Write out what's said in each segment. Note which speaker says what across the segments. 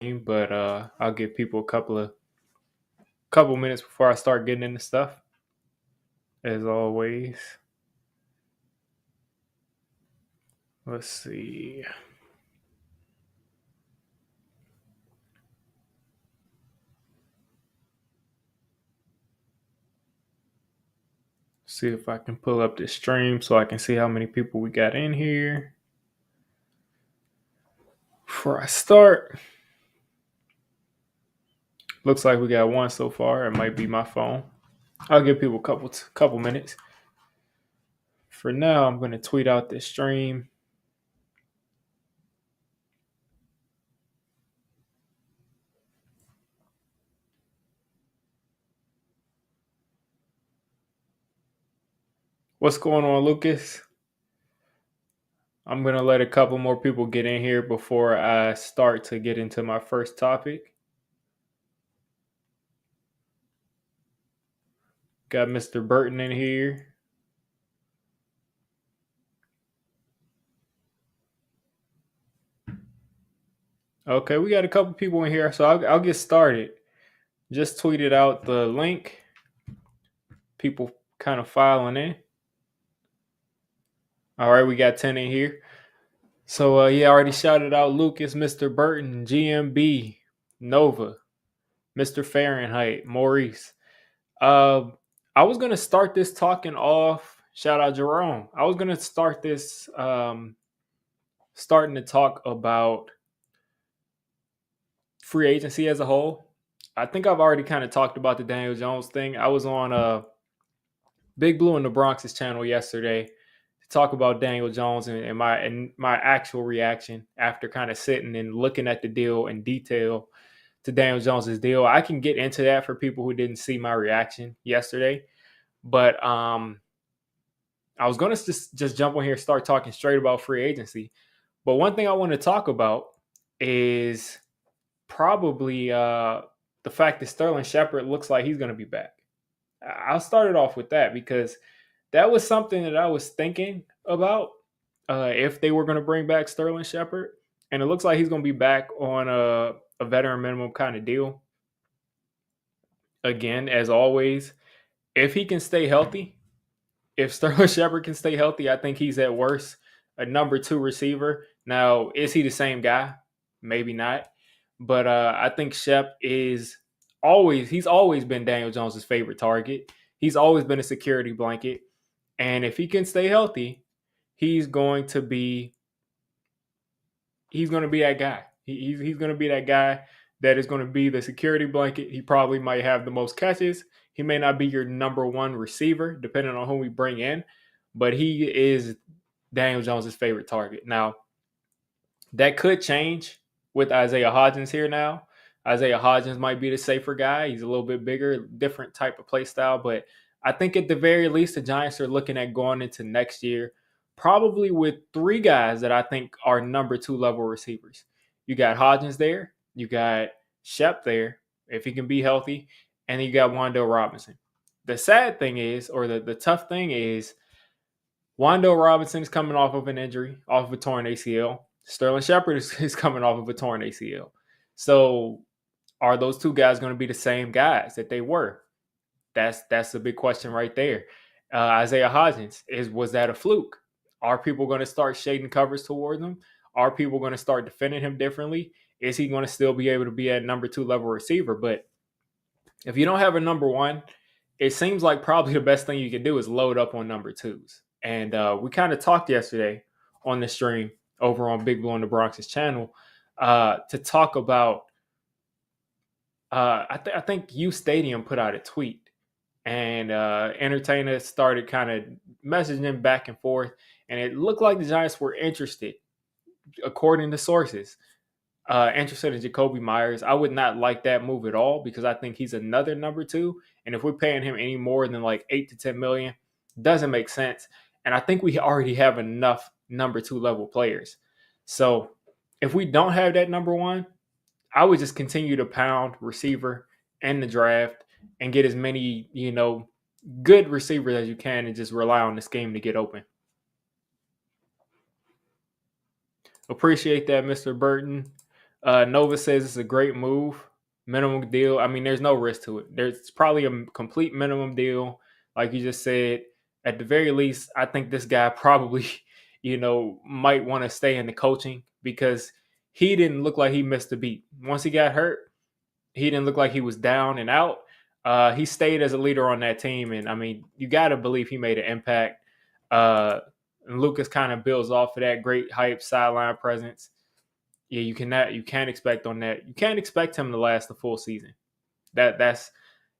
Speaker 1: but I'll give people a couple minutes before I start getting into stuff. As always, let's see. See if I can pull up this stream so I can see how many people we got in here. Before I start, looks like we got one so far. It might be my phone. I'll give people a couple minutes. For now, I'm going to tweet out this stream. What's going on, Lucas? I'm going to let a couple more people get in here before I start to get into my first topic. Got Mr. Burton in here. Okay, we got a couple people in here, so I'll get started. Just tweeted out the link. People kind of filing in. All right, we got 10 in here. So, I already shouted out Lucas, Mr. Burton, GMB, Nova, Mr. Fahrenheit, Maurice. I was going to start this talking off. Shout out Jerome. I was going to start this starting to talk about free agency as a whole. I think I've already kind of talked about the Daniel Jones thing. I was on Big Blue in the Bronx's channel yesterday to talk about Daniel Jones and my actual reaction after kind of sitting and looking at the deal in detail to Daniel Jones's deal. I can get into that for people who didn't see my reaction yesterday, but I was going to just jump on here and start talking straight about free agency. But one thing I want to talk about is probably the fact that Sterling Shepard looks like he's going to be back. I'll start it off with that because that was something that I was thinking about if they were going to bring back Sterling Shepard. And it looks like he's going to be back on a veteran minimum kind of deal. Again, as always, if he can stay healthy, if Sterling Shepard can stay healthy, I think he's at worst a number 2 receiver. Now, is he the same guy? Maybe not. But I think Shep he's always been Daniel Jones's favorite target. He's always been a security blanket. And if he can stay healthy, he's going to be that guy. He's going to be that guy that is going to be the security blanket. He probably might have the most catches. He may not be your number 1 receiver, depending on who we bring in, but he is Daniel Jones's favorite target. Now, that could change with Isaiah Hodgins here now. Isaiah Hodgins might be the safer guy. He's a little bit bigger, different type of play style, but I think at the very least, the Giants are looking at going into next year probably with 3 guys that I think are number 2 level receivers. You got Hodgins there, you got Shep there, if he can be healthy, and then you got Wan'Dale Robinson. The sad thing is, or the tough thing is, Wan'Dale Robinson is coming off of an injury, off of a torn ACL. Sterling Shepard is coming off of a torn ACL. So are those 2 guys going to be the same guys that they were? That's a big question right there. Isaiah Hodgins, was that a fluke? Are people going to start shading covers towards him? Are people going to start defending him differently? Is he going to still be able to be at number 2 level receiver? But if you don't have a number 1, it seems like probably the best thing you can do is load up on number 2s. And we kind of talked yesterday on the stream over on Big Blue in the Bronx's channel to talk about. I think U Stadium put out a tweet, and Entertainer started kind of messaging back and forth, and it looked like the Giants were interested, according to sources, interested in Jacoby Myers. I would not like that move at all because I think he's another number 2, and if we're paying him any more than like 8 to 10 million, doesn't make sense. And I think we already have enough number 2 level players. So if we don't have that number 1, I would just continue to pound receiver in the draft and get as many, good receivers as you can and just rely on this game to get open. Appreciate that, Mr. Burton. Nova says it's a great move, minimum deal. I mean, there's no risk to it. There's probably a complete minimum deal, like you just said. At the very least, I think this guy probably, might want to stay in the coaching because he didn't look like he missed a beat. Once he got hurt, he didn't look like he was down and out. He stayed as a leader on that team, and I mean, you got to believe he made an impact. Uh, and Lucas kind of builds off of that great hype sideline presence. Yeah, you can't expect on that. You can't expect him to last the full season. That's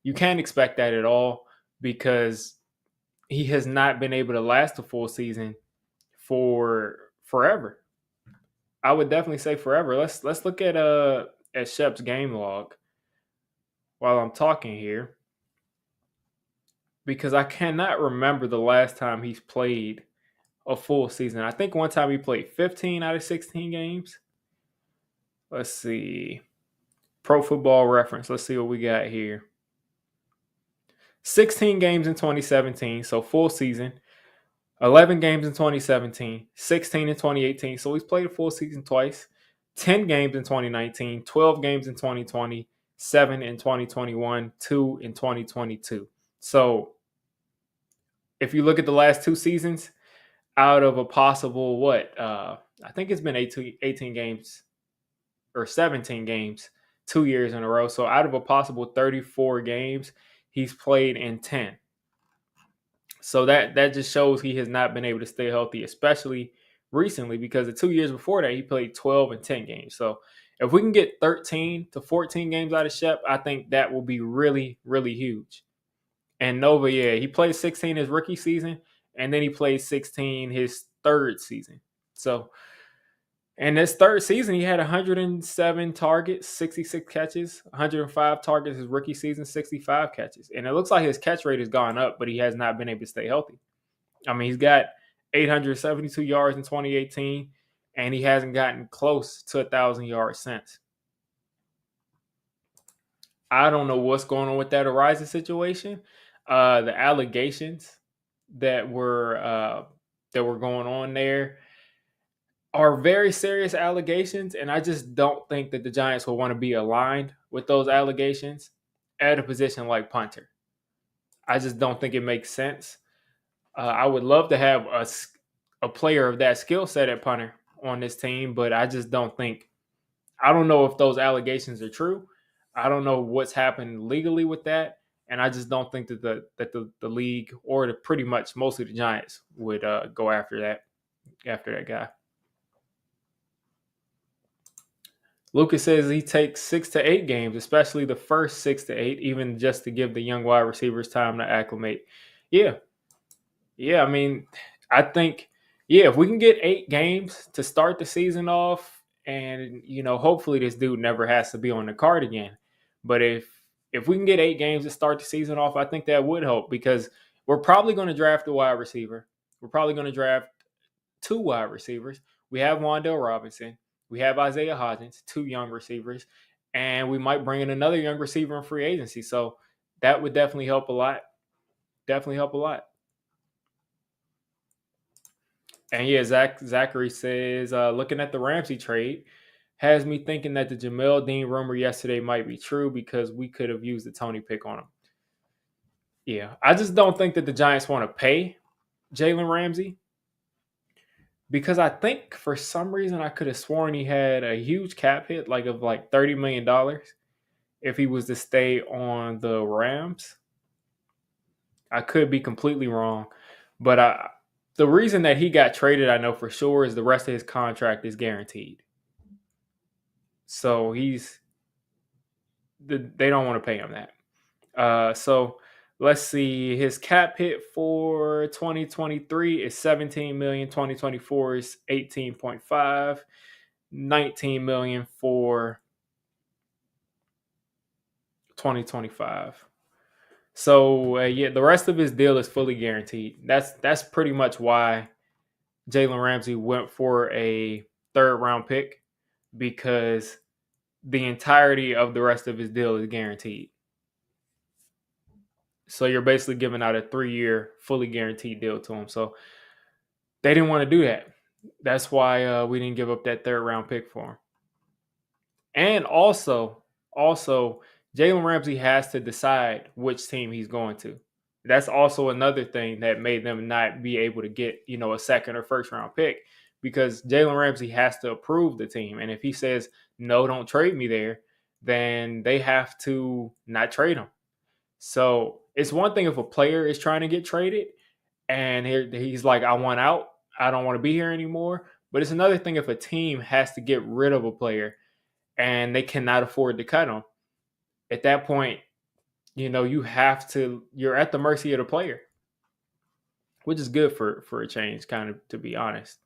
Speaker 1: you can't expect that at all because he has not been able to last the full season for forever. I would definitely say forever. Let's look at Shep's game log while I'm talking here because I cannot remember the last time he's played a full season. I think one time he played 15 out of 16 games. Let's see. Pro Football Reference. Let's see what we got here. 16 games in 2017, so full season. 11 games in 2017, 16 in 2018. So he's played a full season twice. 10 games in 2019, 12 games in 2020, 7 in 2021, 2 in 2022. So if you look at the last two seasons, out of a possible I think it's been 18 games or 17 games 2 years in a row. So out of a possible 34 games, he's played in 10. So that just shows he has not been able to stay healthy, especially recently, because the 2 years before that, he played 12 and 10 games. So if we can get 13 to 14 games out of Shep, I think that will be really, really huge. And Nova, yeah, he played 16 his rookie season, and then he played 16 his third season. So, and this third season, he had 107 targets, 66 catches, 105 targets his rookie season, 65 catches. And it looks like his catch rate has gone up, but he has not been able to stay healthy. I mean, he's got 872 yards in 2018, and he hasn't gotten close to 1,000 yards since. I don't know what's going on with that Ariza situation. The allegations that were going on there are very serious allegations, and I just don't think that the Giants will want to be aligned with those allegations at a position like punter. I just don't think it makes sense. I would love to have a player of that skill set at punter on this team, but I just don't think. I don't know if those allegations are true. I don't know what's happened legally with that, and I just don't think that the league or pretty much mostly the Giants would go after that guy. Lucas says he takes 6 to 8 games, especially the first 6 to 8, even just to give the young wide receivers time to acclimate. Yeah, yeah. I mean, I think if we can get 8 games to start the season off, and hopefully this dude never has to be on the card again. But if we can get 8 games to start the season off, I think that would help because we're probably going to draft a wide receiver. We're probably going to draft 2 wide receivers. We have Wan'Dale Robinson. We have Isaiah Hodgins, 2 young receivers, and we might bring in another young receiver in free agency. So that would definitely help a lot. Definitely help a lot. And yeah, Zachary says, looking at the Ramsey trade has me thinking that the Jamel Dean rumor yesterday might be true because we could have used the Tony pick on him. Yeah, I just don't think that the Giants want to pay Jalen Ramsey because I think for some reason I could have sworn he had a huge cap hit, like $30 million, if he was to stay on the Rams. I could be completely wrong, but the reason that he got traded, I know for sure, is the rest of his contract is guaranteed. So they don't want to pay him that. So let's see. His cap hit for 2023 is 17 million. 2024 is 18.5. 19 million for 2025. So the rest of his deal is fully guaranteed. That's pretty much why Jalen Ramsey went for a third-round pick because the entirety of the rest of his deal is guaranteed. So you're basically giving out a 3-year fully guaranteed deal to him. So they didn't want to do that. That's why we didn't give up that third-round pick for him. And also, Jalen Ramsey has to decide which team he's going to. That's also another thing that made them not be able to get, a second or first round pick because Jalen Ramsey has to approve the team. And if he says, no, don't trade me there, then they have to not trade him. So it's one thing if a player is trying to get traded and he's like, I want out. I don't want to be here anymore. But it's another thing if a team has to get rid of a player and they cannot afford to cut him. At that point, you're at the mercy of the player, which is good for a change, kind of, to be honest.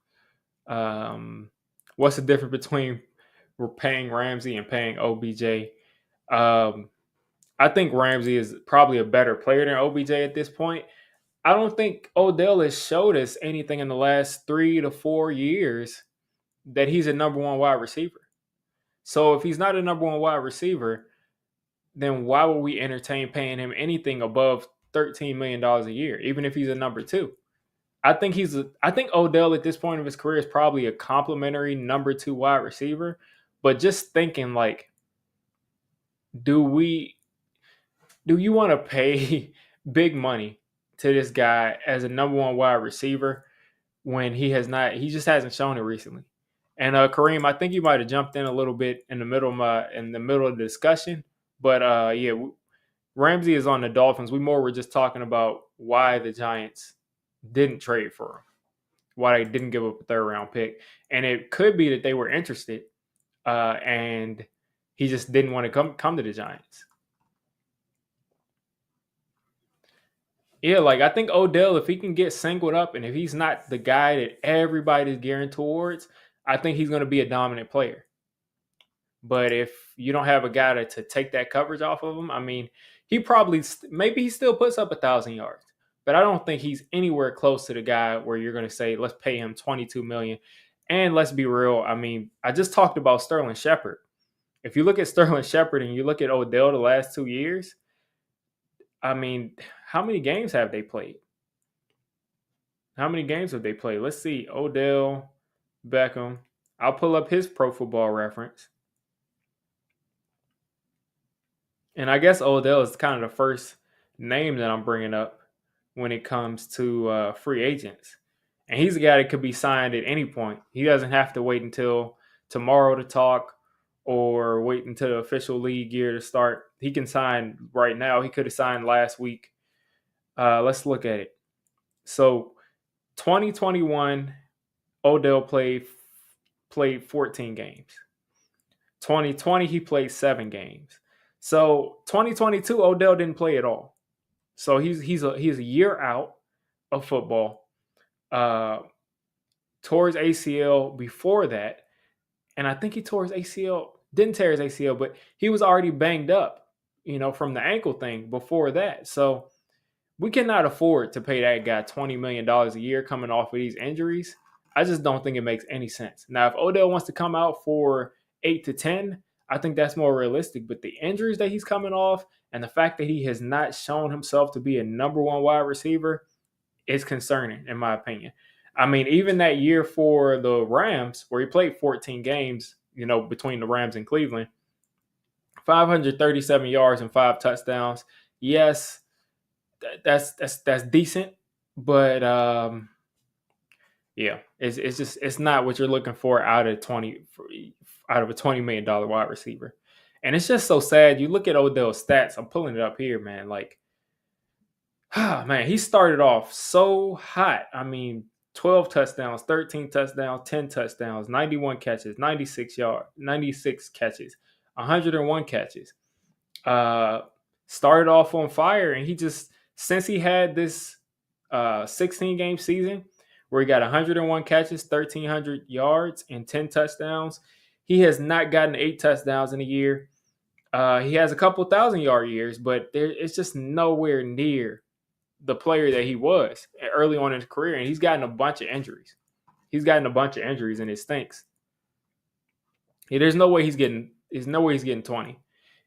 Speaker 1: What's the difference between paying Ramsey and paying OBJ? I think Ramsey is probably a better player than OBJ at this point. I don't think Odell has showed us anything in the last 3 to 4 years that he's a number one wide receiver. So if he's not a number one wide receiver, then why would we entertain paying him anything above $13 million a year, even if he's a number two? I think Odell at this point of his career is probably a complimentary number two wide receiver. But just thinking like, do you want to pay big money to this guy as a number one wide receiver when he just hasn't shown it recently? And Kareem, I think you might have jumped in a little bit in the middle of the discussion, but yeah, Ramsey is on the Dolphins. We more were just talking about why the Giants didn't trade for him, why they didn't give up a third round pick, and it could be that they were interested, and he just didn't want to come to the Giants. Yeah, like I think Odell, if he can get singled up and if he's not the guy that everybody's gearing towards, I think he's going to be a dominant player. But if you don't have a guy to take that coverage off of him, I mean, maybe he still puts up 1,000 yards, but I don't think he's anywhere close to the guy where you're going to say, let's pay him $22 million. And let's be real. I mean, I just talked about Sterling Shepard. If you look at Sterling Shepard and you look at Odell the last 2 years, I mean, how many games have they played? How many games have they played? Let's see. Odell Beckham. I'll pull up his Pro Football Reference. And I guess Odell is kind of the first name that I'm bringing up when it comes to free agents. And he's a guy that could be signed at any point. He doesn't have to wait until tomorrow to talk or wait until the official league year to start. He can sign right now. He could have signed last week. Let's look at it. So 2021, Odell played 14 games. 2020, he played 7 games. So 2022, Odell didn't play at all. So he's a year out of football. Tore his ACL before that, and I think he tore his ACL. Didn't tear his ACL, but he was already banged up, from the ankle thing before that. So we cannot afford to pay that guy $20 million a year coming off of these injuries. I just don't think it makes any sense. Now, if Odell wants to come out for 8 to 10, I think that's more realistic. But the injuries that he's coming off and the fact that he has not shown himself to be a number one wide receiver is concerning, in my opinion. I mean, even that year for the Rams, where he played 14 games, between the Rams and Cleveland, 537 yards and 5 touchdowns. Yes, that's decent, but yeah, it's not what you're looking for out of a $20 million wide receiver. And it's just so sad. You look at Odell's stats. I'm pulling it up here, man. Like, man, he started off so hot. I mean, 12 touchdowns, 13 touchdowns, 10 touchdowns, 91 catches, 96 catches, 101 catches. Started off on fire, and since he had this 16-game season where he got 101 catches, 1,300 yards, and 10 touchdowns, he has not gotten 8 touchdowns in a year. He has a couple 1,000-yard years, but it's just nowhere near the player that he was early on in his career, and he's gotten a bunch of injuries. And it stinks. There's no way he's getting 20.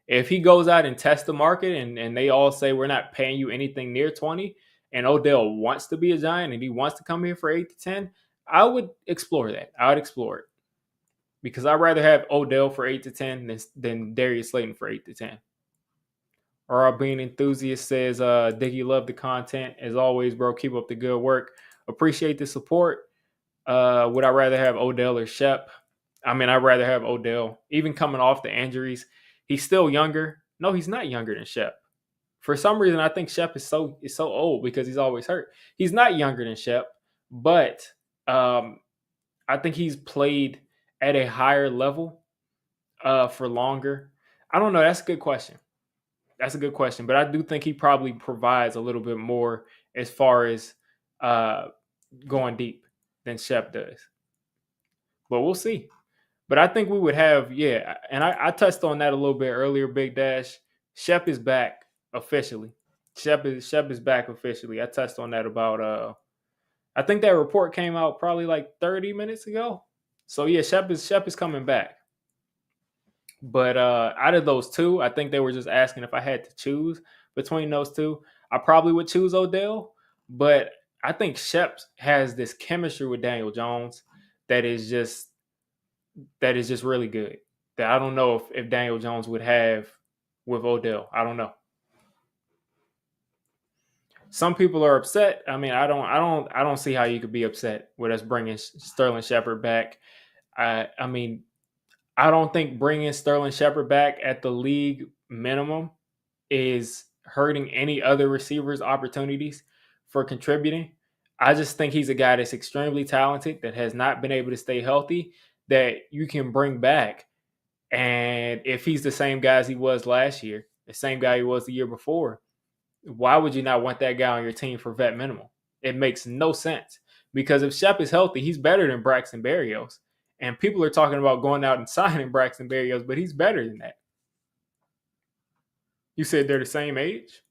Speaker 1: If he goes out and tests the market and they all say we're not paying you anything near 20, and Odell wants to be a Giant and he wants to come here for 8 to 10, I would explore that. I would explore it because I'd rather have Odell for 8 to 10 than Darius Slayton for 8 to 10. Our being enthusiast says, Diggy, love the content. As always, bro, keep up the good work. Appreciate the support. Would I rather have Odell or Shep? I mean, I'd rather have Odell. Even coming off the injuries, he's still younger. No, he's not younger than Shep. For some reason, I think Shep is so old because he's always hurt. He's not younger than Shep, but um, I think he's played at a higher level for longer. I don't know. That's a good question. That's a good question, but I do think he probably provides a little bit more as far as uh, going deep than Shep does. But we'll see. But I think we would have, yeah, and I touched on that a little bit earlier, Big Dash. Shep is back officially. Shep is back officially. I touched on that about I think that report came out probably like 30 minutes ago. So yeah, Shep is coming back. But out of those two, I think they were just asking if I had to choose between those two. I probably would choose Odell, but I think Shep has this chemistry with Daniel Jones that is just really good. That I don't know if Daniel Jones would have with Odell. I don't know. Some people are upset. I mean, I don't see how you could be upset with us bringing Sterling Shepard back. I mean, I don't think bringing Sterling Shepard back at the league minimum is hurting any other receivers' opportunities for contributing. I just think he's a guy that's extremely talented that has not been able to stay healthy that you can bring back. And if he's the same guy as he was last year, the same guy he was the year before, why would you not want that guy on your team for vet minimum? It makes no sense because if Shep is healthy, he's better than Braxton Berrios. And people are talking about going out and signing Braxton Berrios, but he's better than that. You said they're the same age?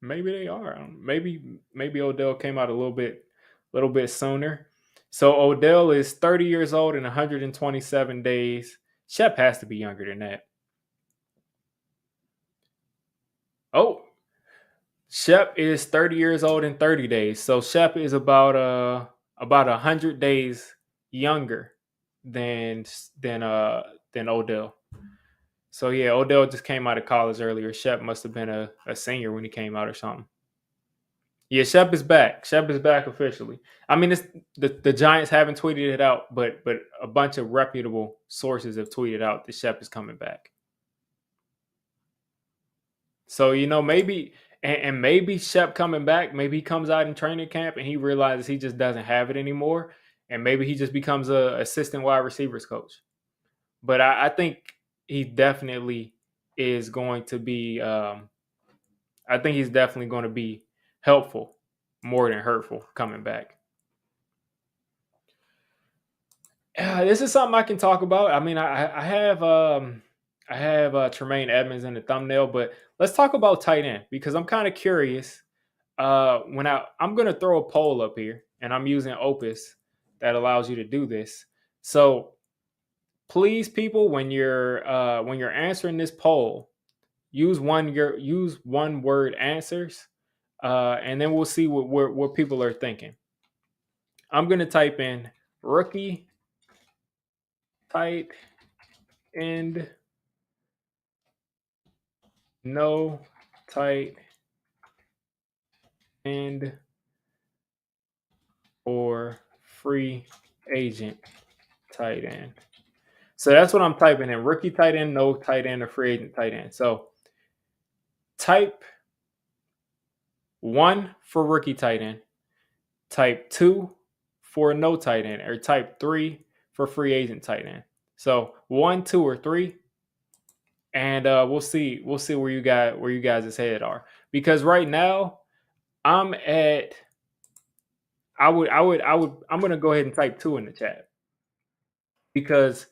Speaker 1: Maybe they are. Maybe Odell came out a little bit sooner. So Odell is 30 years old in 127 days. Shep has to be younger than that. Oh, Shep is 30 years old in 30 days. So Shep is about 100 days younger than than Odell. So yeah, Odell just came out of college earlier. Shep must have been a senior when he came out or something. Yeah, Shep is back. Shep is back officially. I mean, it's the Giants haven't tweeted it out, but a bunch of reputable sources have tweeted out that Shep is coming back. So maybe and maybe Shep coming back. Maybe he comes out in training camp and he realizes he just doesn't have it anymore, and maybe he just becomes a assistant wide receivers coach. But I think he definitely is going to be. I think he's definitely going to be helpful more than hurtful coming back. This is something I can talk about. I mean, I have Tremaine Edmunds in the thumbnail, but let's talk about tight end because I'm kind of curious. When I'm gonna throw a poll up here, and I'm using Opus that allows you to do this. So please, people, when you're answering this poll, use one word answers, and then we'll see what people are thinking. I'm gonna type in rookie tight end, no tight end, or free agent tight end. So that's what I'm typing in: rookie tight end, no tight end, or free agent tight end. So type one for rookie tight end, type two for no tight end, or type three for free agent tight end. So one, two, or three, and we'll see where you guys' head are, because right now I'm at I'm gonna go ahead and type two in the chat because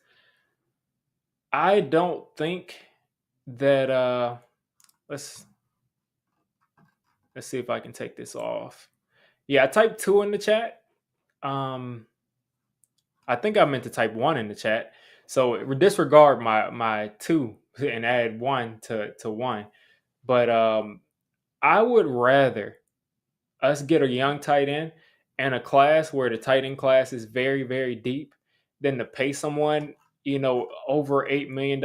Speaker 1: I don't think that let's let's see if I can take this off. Yeah, I typed two in the chat. Um I think I meant to type one in the chat. So disregard my two and add one to one. But I would rather us get a young tight end and a class where the tight end class is very, very deep than to pay someone, over $8 million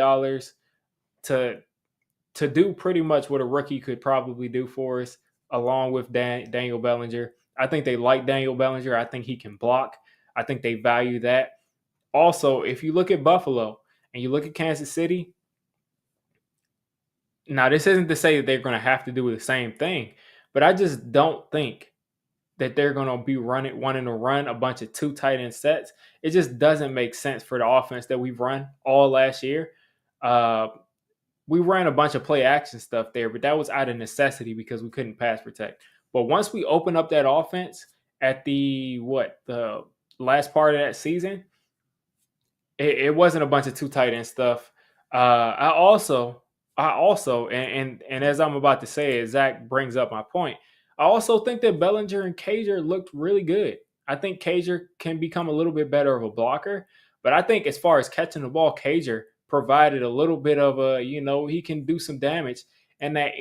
Speaker 1: to do pretty much what a rookie could probably do for us, along with Daniel Bellinger. I think they like Daniel Bellinger. I think he can block. I think they value that. Also, if you look at Buffalo and you look at Kansas City, now this isn't to say that they're going to have to do the same thing, but I just don't think that they're going to be wanting to run a bunch of two tight end sets. It just doesn't make sense for the offense that we've run all last year. Uh, we ran a bunch of play action stuff there, but that was out of necessity because we couldn't pass protect. But once we open up that offense at the last part of that season, it wasn't a bunch of two tight end stuff. And as I'm about to say, it, Zach brings up my point. I also think that Bellinger and Cager looked really good. I think Cager can become a little bit better of a blocker, but I think as far as catching the ball, Cager provided a little bit of he can do some damage in that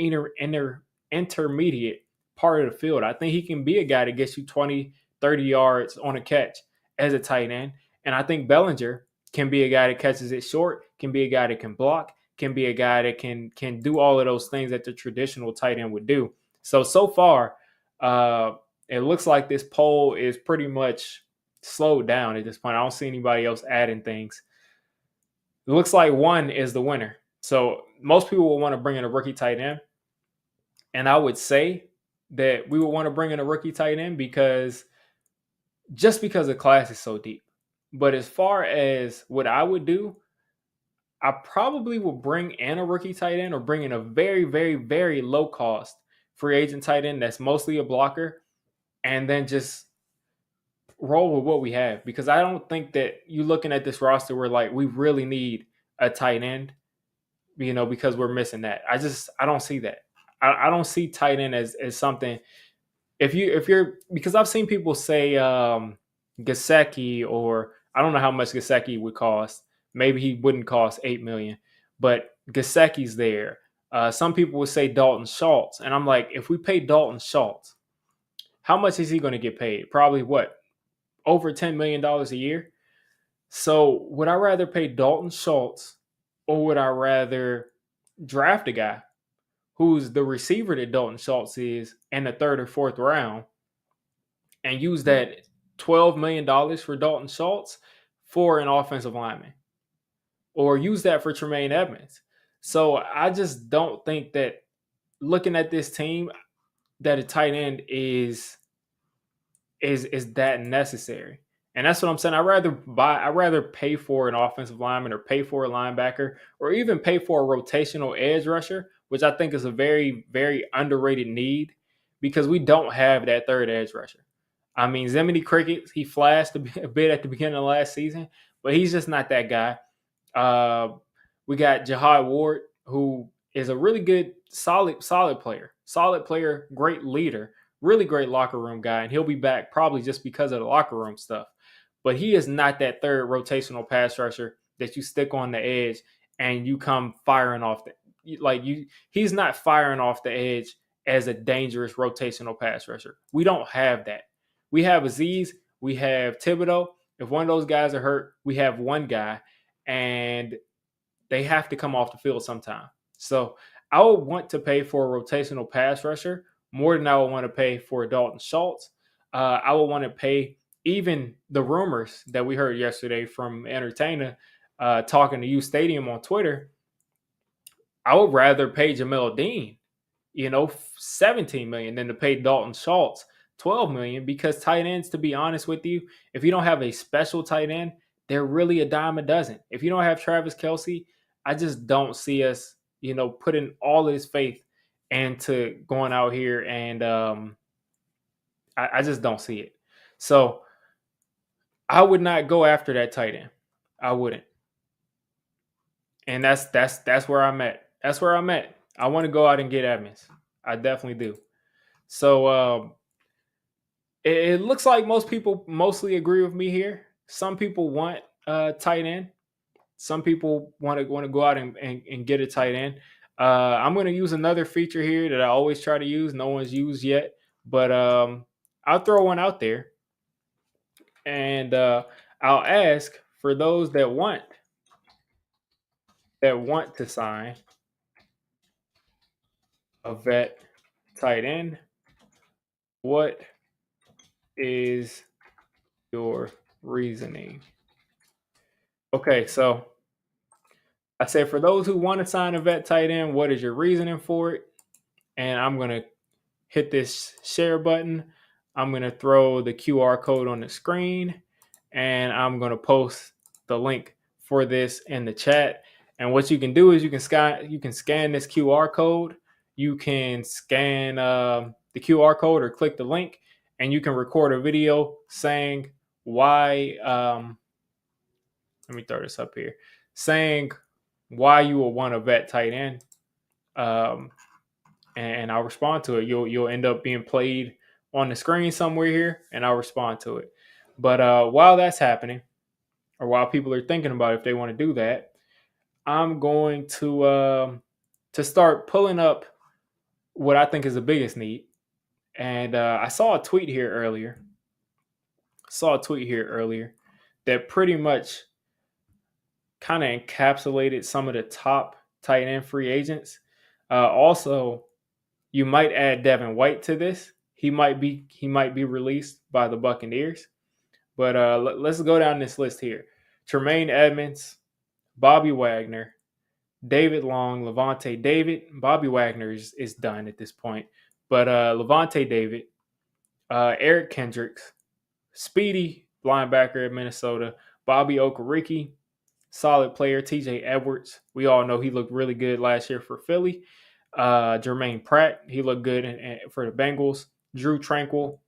Speaker 1: intermediate part of the field. I think he can be a guy that gets you 20, 30 yards on a catch as a tight end. And I think Bellinger can be a guy that catches it short, can be a guy that can block, can be a guy that can do all of those things that the traditional tight end would do. So far, it looks like this poll is pretty much slowed down at this point. I don't see anybody else adding things. It looks like one is the winner. So most people will want to bring in a rookie tight end. And I would say that we would want to bring in a rookie tight end because the class is so deep. But as far as what I would do, I probably will bring in a rookie tight end or bring in a very, very, very low cost free agent tight end that's mostly a blocker, and then just roll with what we have. Because I don't think that you looking at this roster, we're like, we really need a tight end, because we're missing that. I don't see that. I don't see tight end as something. If you're because I've seen people say Gesicki, or I don't know how much Gesicki would cost. Maybe he wouldn't cost $8 million, but Gesicki's there. Some people would say Dalton Schultz, and I'm like, if we pay Dalton Schultz, how much is he going to get paid? Probably over $10 million a year. So would I rather pay Dalton Schultz, or would I rather draft a guy who's the receiver that Dalton Schultz is in the third or fourth round, and use that $12 million for Dalton Schultz for an offensive lineman, or use that for Tremaine Edmunds? So I just don't think that, looking at this team, that a tight end is that necessary. And that's what I'm saying. I'd rather pay for an offensive lineman, or pay for a linebacker, or even pay for a rotational edge rusher, which I think is a very, very underrated need, because we don't have that third edge rusher. I mean, Zemini Cricket, he flashed a bit at the beginning of last season, but he's just not that guy. We got Jihad Ward, who is a really good, solid player, great leader, really great locker room guy, and he'll be back probably just because of the locker room stuff. But he is not that third rotational pass rusher that you stick on the edge and you come firing off he's not firing off the edge as a dangerous rotational pass rusher. We don't have that. We have Aziz, we have Thibodeau. If one of those guys are hurt, we have one guy, and they have to come off the field sometime. So I would want to pay for a rotational pass rusher more than I would want to pay for Dalton Schultz. I would want to pay, even the rumors that we heard yesterday from Entertainer talking to U Stadium on Twitter, I would rather pay Jamel Dean, $17 million than to pay Dalton Schultz $12 million, because tight ends, to be honest with you, if you don't have a special tight end, they're really a dime a dozen. If you don't have Travis Kelce, I just don't see us, putting all of his faith into going out here, and I just don't see it. So I would not go after that tight end. I wouldn't. And that's where I'm at. That's where I'm at. I want to go out and get Edmunds. I definitely do. So it looks like most people mostly agree with me here. Some people want tight end. Some people want to go out and get a tight end. I'm going to use another feature here that I always try to use. No one's used yet, but I'll throw one out there, and I'll ask for those that want to sign a vet tight end, what is your reasoning? Okay, so I said for those who want to sign a vet tight end, what is your reasoning for it? And I'm gonna hit this share button. I'm gonna throw the QR code on the screen, and I'm gonna post the link for this in the chat. And what you can do is you can scan this QR code. You can scan the QR code or click the link, and you can record a video saying why. Let me throw this up here, saying why you will want a vet tight end. Um, and I'll respond to it. You'll end up being played on the screen somewhere here, and I'll respond to it. But while that's happening, or while people are thinking about if they want to do that, I'm going to start pulling up what I think is the biggest need. And I saw a tweet here earlier. That pretty much kind of encapsulated some of the top tight end free agents. Also, you might add Devin White to this. He might be released by the Buccaneers. But let's go down this list here. Tremaine Edmunds, Bobby Wagner, David Long, Levante David. Bobby Wagner is done at this point. But Levante David, Eric Kendricks, Speedy, linebacker at Minnesota, Bobby Okereke, solid player, TJ Edwards. We all know he looked really good last year for Philly. Jermaine Pratt, he looked good for the Bengals. Drew Tranquil,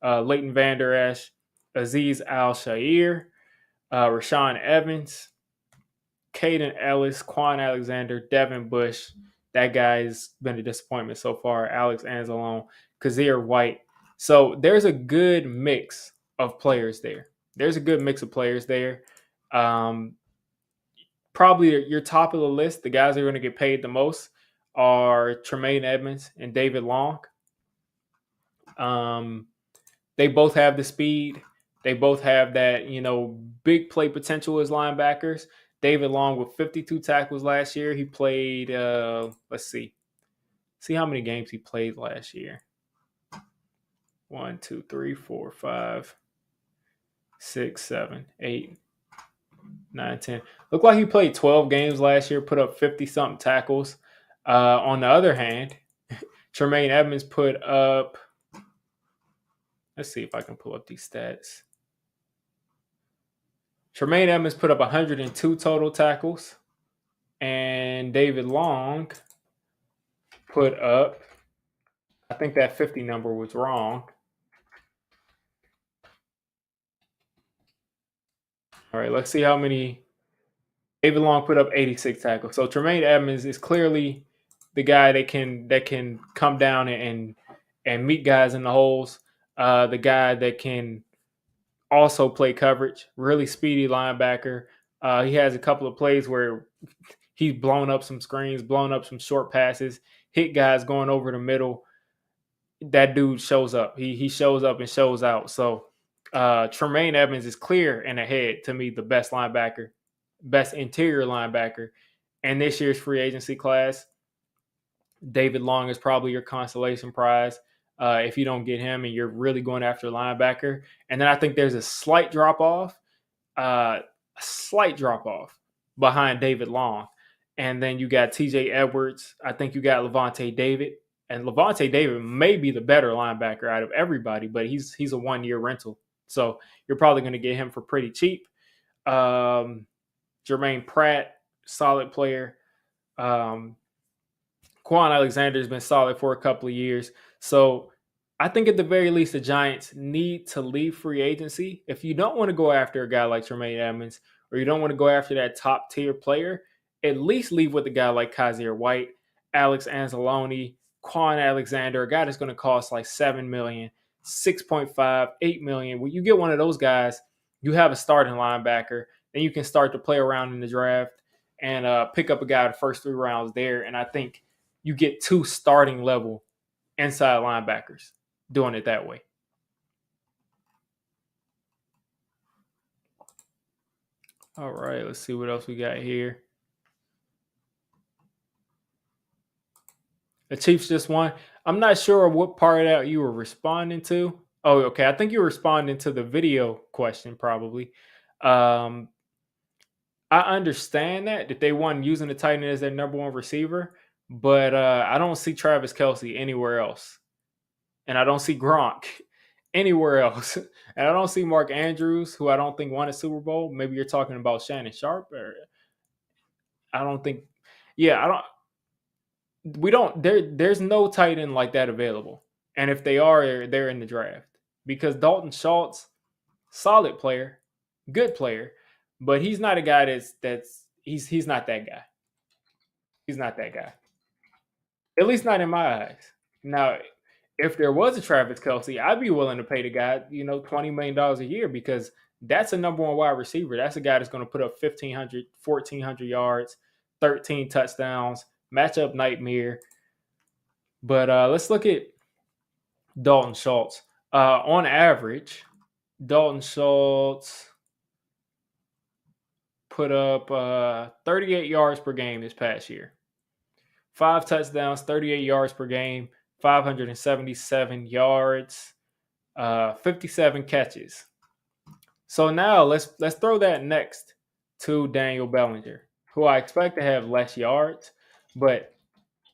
Speaker 1: Leighton Vander Esch, Aziz Al-Shair, Rashawn Evans, Caden Ellis, Quan Alexander, Devin Bush. That guy's been a disappointment so far. Alex Anzalone, Kazir White. So there's a good mix of players there. Probably your top of the list, the guys that are going to get paid the most are Tremaine Edmunds and David Long. They both have the speed. They both have that, big play potential as linebackers. David Long with 52 tackles last year. He played, let's see how many games he played last year. 1, 2, 3, 4, 5, 6, 7, 8, 9, 10. Looked like he played 12 games last year, put up 50-something tackles. On the other hand, Tremaine Edmunds put up, let's see if I can pull up these stats. Tremaine Edmunds put up 102 total tackles, and David Long put up, I think that 50 number was wrong. All right, let's see how many. David Long put up 86 tackles. So Tremaine Edmunds is clearly the guy that can come down and meet guys in the holes. The guy that can also play coverage. Really speedy linebacker. He has a couple of plays where he's blown up some screens, blown up some short passes, hit guys going over the middle. That dude shows up. He shows up and shows out. So Tremaine Edmunds is clear and ahead to me, the best linebacker, best interior linebacker. And this year's free agency class, David Long is probably your consolation prize if you don't get him and you're really going after a linebacker. And then I think there's a slight drop off behind David Long. And then you got TJ Edwards. I think you got Levante David. And Levante David may be the better linebacker out of everybody, but he's a 1-year rental. So you're probably going to get him for pretty cheap. Jermaine Pratt, solid player. Quan Alexander has been solid for a couple of years. So I think at the very least, the Giants need to leave free agency. If you don't want to go after a guy like Tremaine Edmunds, or you don't want to go after that top tier player, at least leave with a guy like Kazir White, Alex Anzalone, Quan Alexander, a guy that's going to cost like $7 million, 6.5, $8 million. When you get one of those guys, you have a starting linebacker. Then you can start to play around in the draft and pick up a guy the first 3 rounds there. And I think you get 2 starting level inside linebackers doing it that way. All right, let's see what else we got here. The Chiefs just won. I'm not sure what part of that you were responding to. Oh, okay. I think you were responding to the video question, probably. Um, I understand that they won using the tight end as their number one receiver, but I don't see Travis Kelsey anywhere else, and I don't see Gronk anywhere else, and I don't see Mark Andrews, who I don't think won a Super Bowl. Maybe you're talking about Shannon Sharp, or I don't think. Yeah, I don't. We don't. There's no tight end like that available, and if they are, they're in the draft because Dalton Schultz, solid player, good player, but he's not a guy he's not that guy. He's not that guy. At least not in my eyes. Now, if there was a Travis Kelsey, I'd be willing to pay the guy, $20 million a year because that's a number one wide receiver. That's a guy that's going to put up 1,500, 1,400 yards, 13 touchdowns, matchup nightmare. But let's look at Dalton Schultz. On average, Dalton Schultz put up 38 yards per game this past year. 5 touchdowns, 38 yards per game, 577 yards, 57 catches. So now let's throw that next to Daniel Bellinger, who I expect to have less yards, but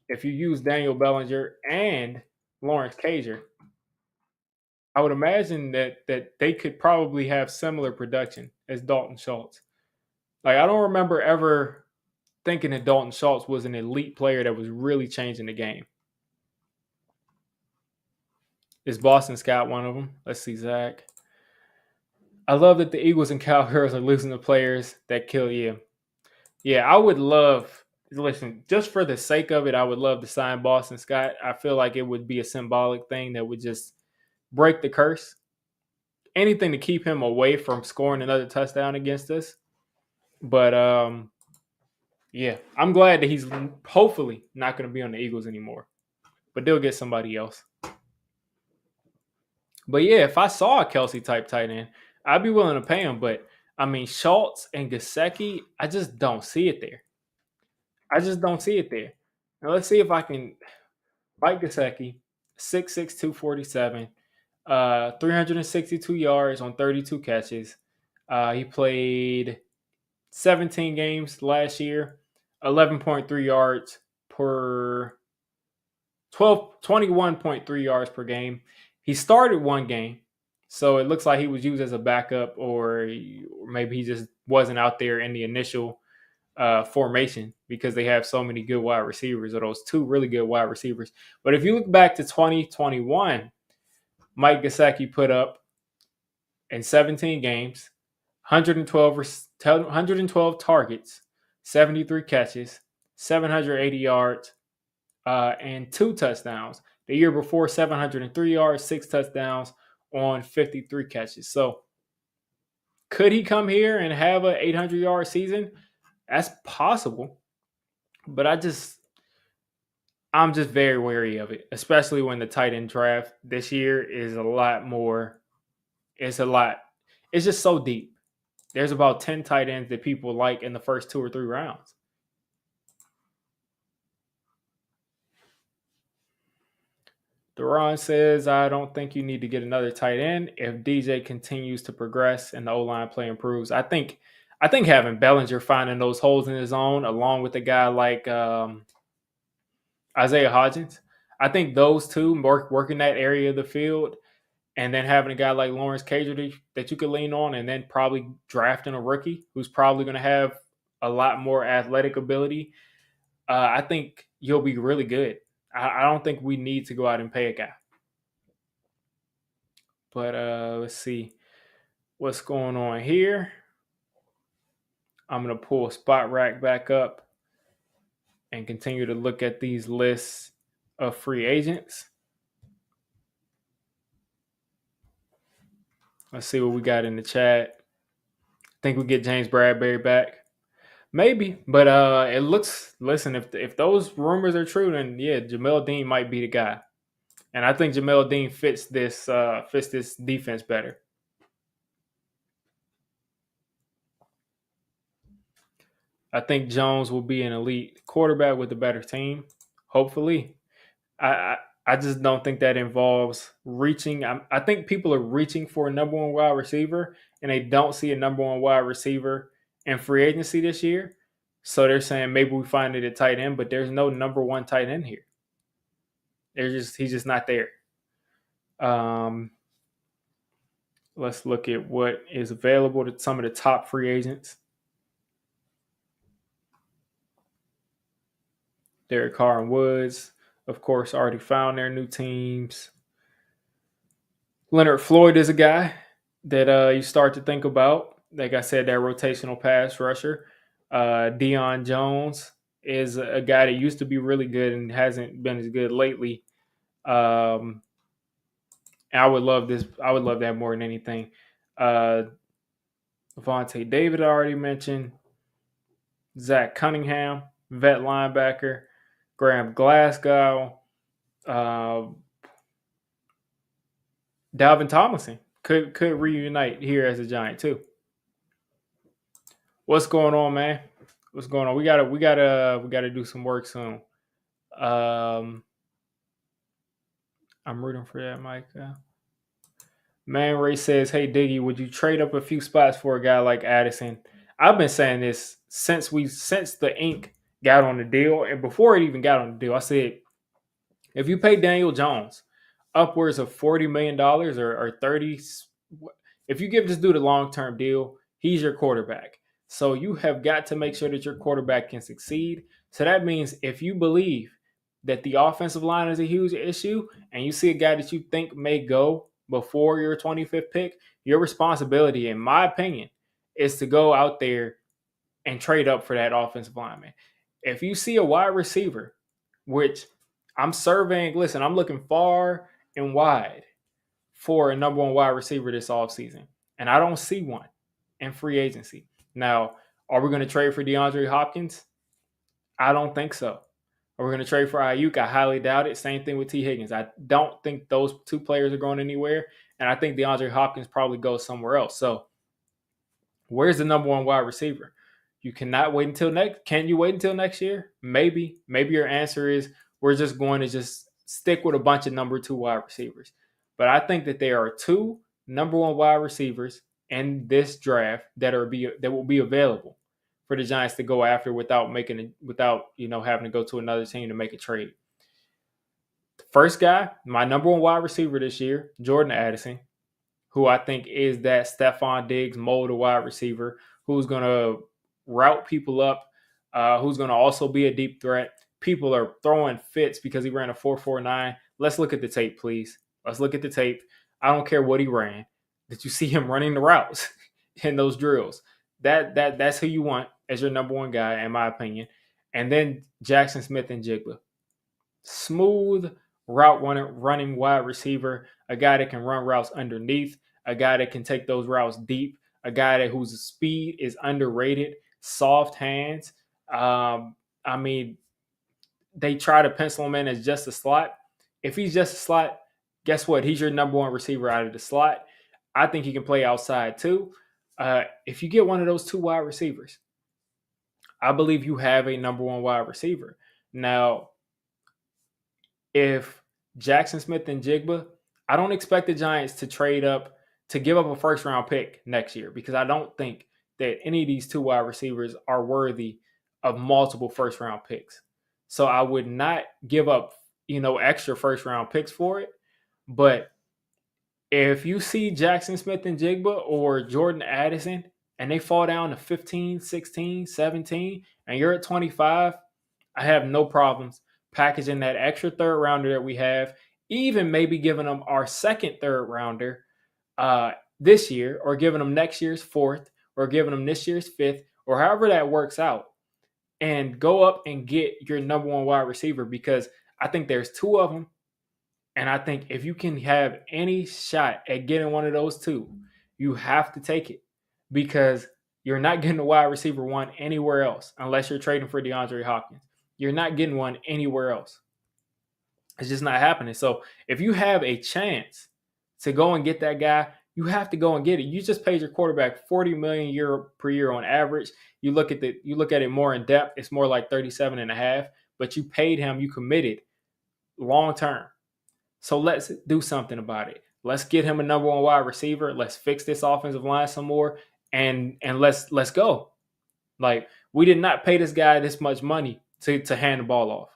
Speaker 1: if you use Daniel Bellinger and Lawrence Cager, I would imagine that they could probably have similar production as Dalton Schultz. Like I don't remember ever thinking that Dalton Schultz was an elite player that was really changing the game. Is Boston Scott one of them? Let's see, Zach. I love that the Eagles and Cowgirls are losing the players that kill you. Yeah, I would love, listen, just for the sake of it, I would love to sign Boston Scott. I feel like it would be a symbolic thing that would just break the curse. Anything to keep him away from scoring another touchdown against us. But yeah, I'm glad that he's hopefully not going to be on the Eagles anymore. But they'll get somebody else. But yeah, if I saw a Kelsey type tight end, I'd be willing to pay him. But I mean, Schultz and Gasecki, I just don't see it there. I just don't see it there. Now let's see if I can. Mike Gasecki, 6'6", 247, 362 yards on 32 catches. He played 17 games last year, 11.3 yards per 21.3 yards per game. He started one game, so it looks like he was used as a backup, or maybe he just wasn't out there in the initial formation because they have so many good wide receivers, or those two really good wide receivers. But if you look back to 2021, Mike Gesicki put up in 17 games 112 targets, 73 catches, 780 yards, and 2 touchdowns. The year before, 703 yards, 6 touchdowns on 53 catches. So could he come here and have an 800-yard season? That's possible. But I'm just very wary of it, especially when the tight end draft this year is a lot more. It's a lot. It's just so deep. There's about 10 tight ends that people like in the first 2 or 3 rounds. Duran says, I don't think you need to get another tight end if DJ continues to progress and the O-line play improves. I think having Bellinger finding those holes in his own, along with a guy like Isaiah Hodgins, I think those two working that area of the field, and then having a guy like Lawrence Cager that you could lean on, and then probably drafting a rookie who's probably going to have a lot more athletic ability, I think you'll be really good. I don't think we need to go out and pay a guy. But let's see what's going on here. I'm going to pull Spot Rack back up and continue to look at these lists of free agents. Let's see what we got in the chat. Think we get James Bradbury back? Maybe, but it looks. Listen, if those rumors are true, then yeah, Jamel Dean might be the guy, and I think Jamel Dean fits this defense better. I think Jones will be an elite quarterback with a better team. Hopefully, I I, I just don't think that involves reaching. I think people are reaching for a number one wide receiver, and they don't see a number one wide receiver in free agency this year. So they're saying maybe we find it at tight end, but there's no number one tight end here. He's just not there. Um, let's look at what is available to some of the top free agents. Derek Carr and Woods, of course, already found their new teams. Leonard Floyd is a guy that you start to think about. Like I said, that rotational pass rusher. Deion Jones is a guy that used to be really good and hasn't been as good lately. Um, I would love this. I would love that more than anything. Uh, Vontae David I already mentioned. Zach Cunningham, vet linebacker. Graham Glasgow. Uh, Dalvin Tomlinson could reunite here as a Giant too. What's going on, man? What's going on? We gotta do some work soon. Um, I'm rooting for that, Mike. Man Ray says, "Hey Diggy, would you trade up a few spots for a guy like Addison?" I've been saying this since the ink got on the deal, and before it even got on the deal, I said if you pay Daniel Jones upwards of $40 million or 30, if you give this dude a long term deal, he's your quarterback. So you have got to make sure that your quarterback can succeed. So that means if you believe that the offensive line is a huge issue and you see a guy that you think may go before your 25th pick, your responsibility, in my opinion, is to go out there and trade up for that offensive lineman. If you see a wide receiver, which I'm surveying, listen, I'm looking far and wide for a number one wide receiver this offseason, and I don't see one in free agency. Now, are we going to trade for DeAndre Hopkins? I don't think so. Are we going to trade for Ayuk? I highly doubt it. Same thing with T. Higgins. I don't think those two players are going anywhere, and I think DeAndre Hopkins probably goes somewhere else. So, where's the number one wide receiver? You cannot wait until next. Can you wait until next year? Maybe. Maybe your answer is we're just going to just stick with a bunch of number two wide receivers. But I think that there are two number one wide receivers in this draft that will be available for the Giants to go after without having to go to another team to make a trade. The first guy, my number one wide receiver this year, Jordan Addison, who I think is that Stephon Diggs mold of wide receiver, who's going to route people up, who's going to also be a deep threat. People are throwing fits because he ran a 4.49. Let's look at the tape, please. Let's look at the tape. I don't care what he ran. Did you see him running the routes in those drills? That's who you want as your number one guy, in my opinion. And then Jackson Smith-Njigba. Smooth route running wide receiver, a guy that can run routes underneath, a guy that can take those routes deep, a guy whose speed is underrated, soft hands. I mean, they try to pencil him in as just a slot. If he's just a slot, guess what? He's your number one receiver out of the slot. I think he can play outside too. If you get one of those two wide receivers, I believe you have a number one wide receiver. Now, if Jackson Smith-Njigba, I don't expect the Giants to trade up to give up a first round pick next year because I don't think that any of these two wide receivers are worthy of multiple first round picks. So I would not give up, extra first round picks for it. But if you see Jackson Smith-Njigba or Jordan Addison and they fall down to 15, 16, 17, and you're at 25, I have no problems packaging that extra third rounder that we have, even maybe giving them our second third rounder this year, or giving them next year's fourth, or giving them this year's fifth, or however that works out, and go up and get your number one wide receiver, because I think there's two of them. And I think if you can have any shot at getting one of those two, you have to take it, because you're not getting a wide receiver one anywhere else unless you're trading for DeAndre Hopkins. You're not getting one anywhere else. It's just not happening. So if you have a chance to go and get that guy, You have to go and get it. You just paid your quarterback 40 million euro per year on average. You look at it more in depth, it's more like 37 and a half, but you paid him, you committed long term. So let's do something about it. Let's get him a number one wide receiver. Let's fix this offensive line some more, and let's go. Like, we did not pay this guy this much money to hand the ball off.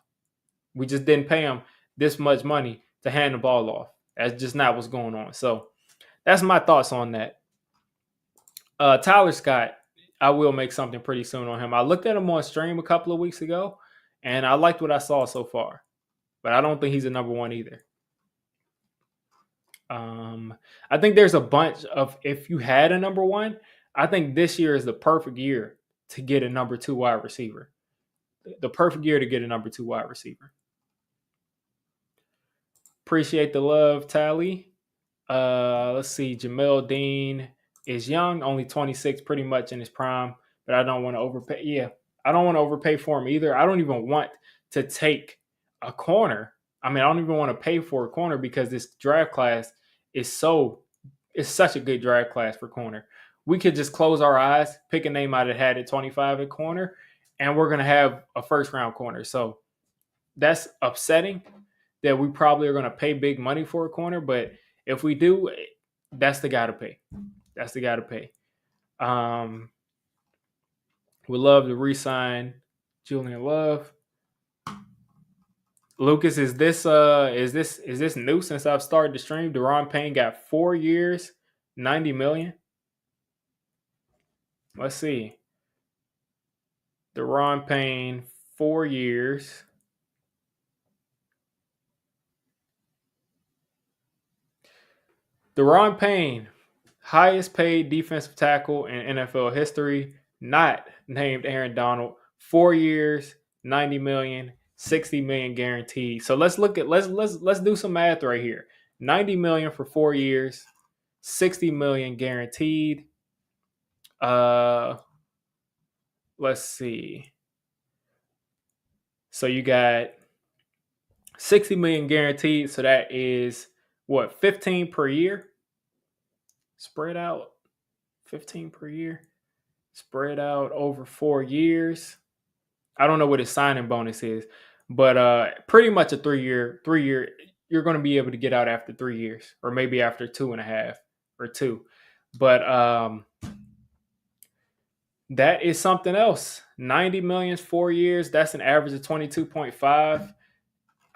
Speaker 1: We just didn't pay him this much money to hand the ball off. That's just not what's going on. So that's my thoughts on that. Tyler Scott, I will make something pretty soon on him. I looked at him on stream a couple of weeks ago, and I liked what I saw so far. But I don't think he's a number one either. I think there's a bunch of, if you had a number one, I think this year is the perfect year to get a number two wide receiver. The perfect year to get a number two wide receiver. Appreciate the love, Tally. Let's see. Jamel Dean is young, only 26, pretty much in his prime, but I don't want to overpay. Yeah, I don't want to overpay for him either. I don't even want to take a corner. I mean, I don't even want to pay for a corner because this draft class is such a good draft class for corner. We could just close our eyes, pick a name out of the hat at 25 at corner, and we're going to have a first round corner. So that's upsetting that we probably are going to pay big money for a corner, but if we do, that's the guy to pay. That's the guy to pay. Would love to re-sign Julian Love. Lucas, is this new since I've started the stream? Deron Payne got 4 years, $90 million. Let's see. Deron Payne, 4 years. Deron Payne, highest paid defensive tackle in NFL history, not named Aaron Donald. 4 years, $90 million, $60 million guaranteed. So let's do some math right here. $90 million for 4 years, $60 million guaranteed. Let's see. So you got $60 million guaranteed. So that is what, 15 per year? Spread out 15 per year. Spread out over 4 years. I don't know what his signing bonus is, but pretty much a 3 year. You're going to be able to get out after 3 years, or maybe after 2.5 or 2. But that is something else. 90 million, 4 years. That's an average of 22.5.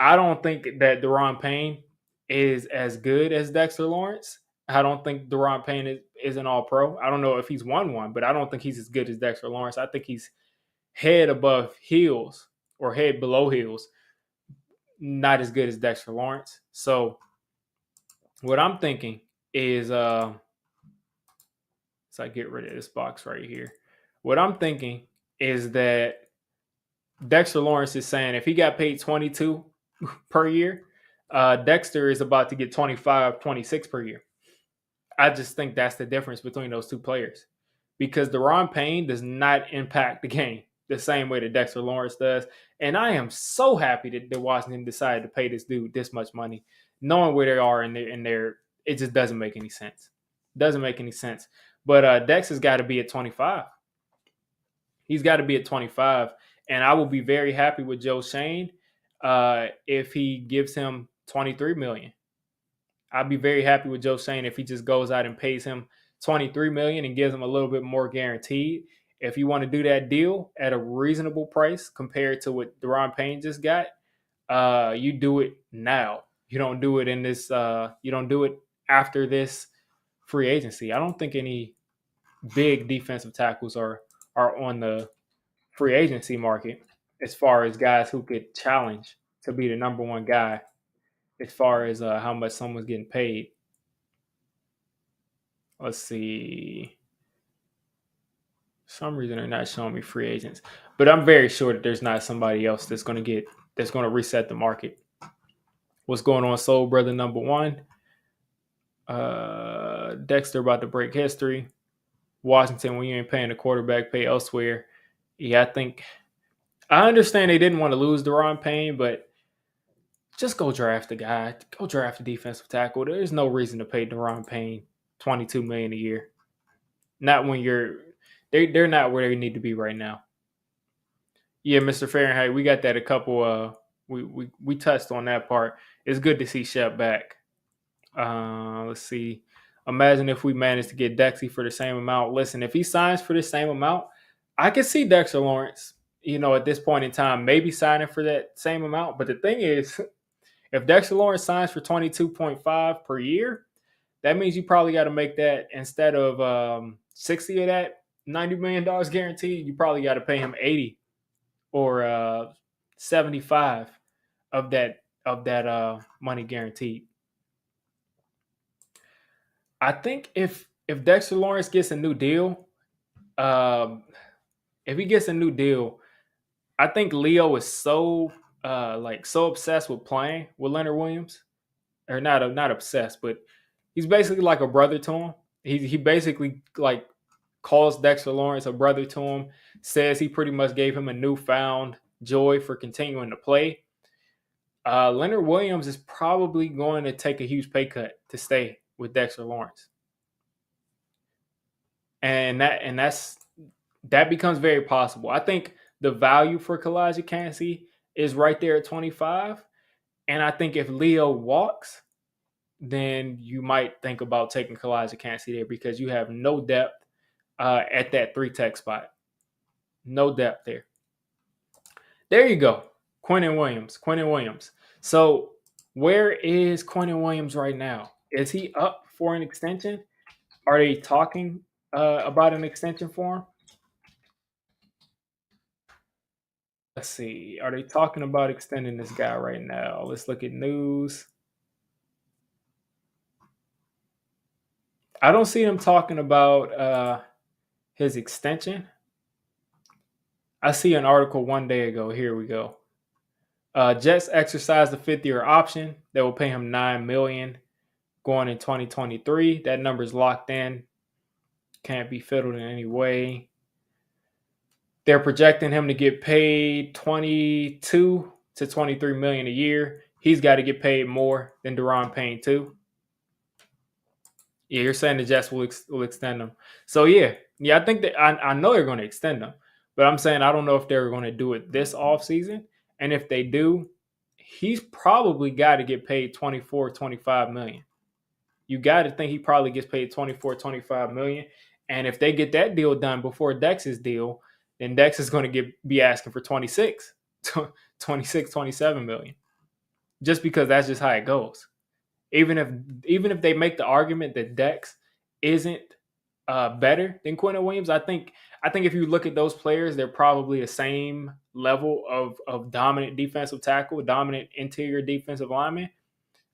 Speaker 1: I don't think that Deron Payne is as good as Dexter Lawrence. I don't think Deron Payne is an all-pro. I don't know if he's won one, but I don't think he's as good as Dexter Lawrence. I think he's head above heels or head below heels, not as good as Dexter Lawrence. So what I'm thinking is, so I get rid of this box right here. What I'm thinking is that Dexter Lawrence is saying if he got paid 22 per year, Dexter is about to get 25, 26 per year. I just think that's the difference between those two players, because Deron Payne does not impact the game the same way that Dexter Lawrence does. And I am so happy that Washington decided to pay this dude this much money, knowing where they are in their it just doesn't make any sense. Doesn't make any sense. But Dex has got to be at 25. He's got to be at 25. And I will be very happy with Joe Shane if he gives him 23 million. I'd be very happy with Joe Shane if he just goes out and pays him 23 million and gives him a little bit more guaranteed. If you want to do that deal at a reasonable price compared to what Deron Payne just got, you do it now. You don't do it in this. You don't do it after this free agency. I don't think any big defensive tackles are on the free agency market as far as guys who could challenge to be the number one guy as far as how much someone's getting paid. Let's see. For some reason they're not showing me free agents, but I'm very sure that there's not somebody else that's going to reset the market. What's going on, Soul Brother number one? Dexter about to break history. Washington, when you ain't paying the quarterback, pay elsewhere. Yeah, I understand they didn't want to lose Deron Payne, but just go draft the guy. Go draft a defensive tackle. There's no reason to pay Deron Payne $22 million a year. Not when they're not where they need to be right now. Yeah, Mr. Fahrenheit, we got that a couple. We touched on that part. It's good to see Shep back. Let's see. Imagine if we managed to get Dexy for the same amount. Listen, if he signs for the same amount, I could see Dexter Lawrence, at this point in time, maybe signing for that same amount. But the thing is, if Dexter Lawrence signs for 22.5 per year, that means you probably got to make that instead of 60 of that $90 million guaranteed, you probably got to pay him 80 or 75 of that money guaranteed. I think if Dexter Lawrence gets a new deal, um, if he gets a new deal, I think Leo is so obsessed with playing with Leonard Williams, or not obsessed, but he's basically like a brother to him. He basically like calls Dexter Lawrence a brother to him. Says he pretty much gave him a newfound joy for continuing to play. Leonard Williams is probably going to take a huge pay cut to stay with Dexter Lawrence, and that becomes very possible. I think the value for Kalijah Cansey is right there at 25, and I think if Leo walks, then you might think about taking Kalijah Cansey there because you have no depth at that three tech spot. No depth there. There you go. Quentin Williams. Quentin Williams. So where is Quentin Williams right now? Is he up for an extension? Are they talking about an extension for him? Let's see. Are they talking about extending this guy right now? Let's look at news. I don't see them talking about his extension. I see an article one day ago. Here we go. Jets exercised the fifth-year option that will pay him $9 million going in 2023. That number's locked in. Can't be fiddled in any way. They're projecting him to get paid 22 to 23 million a year. He's got to get paid more than Deron Payne too. Yeah, you're saying the Jets will extend him. So yeah, I think that I know they're going to extend him, but I'm saying I don't know if they're going to do it this offseason. And if they do, he's probably got to get paid 24, 25 million. You got to think he probably gets paid 24, 25 million. And if they get that deal done before Dex's deal, then Dex is going to be asking for 26, 26, 27 million. Just because that's just how it goes. Even if they make the argument that Dex isn't better than Quentin Williams, I think if you look at those players, they're probably the same level of dominant defensive tackle, dominant interior defensive lineman.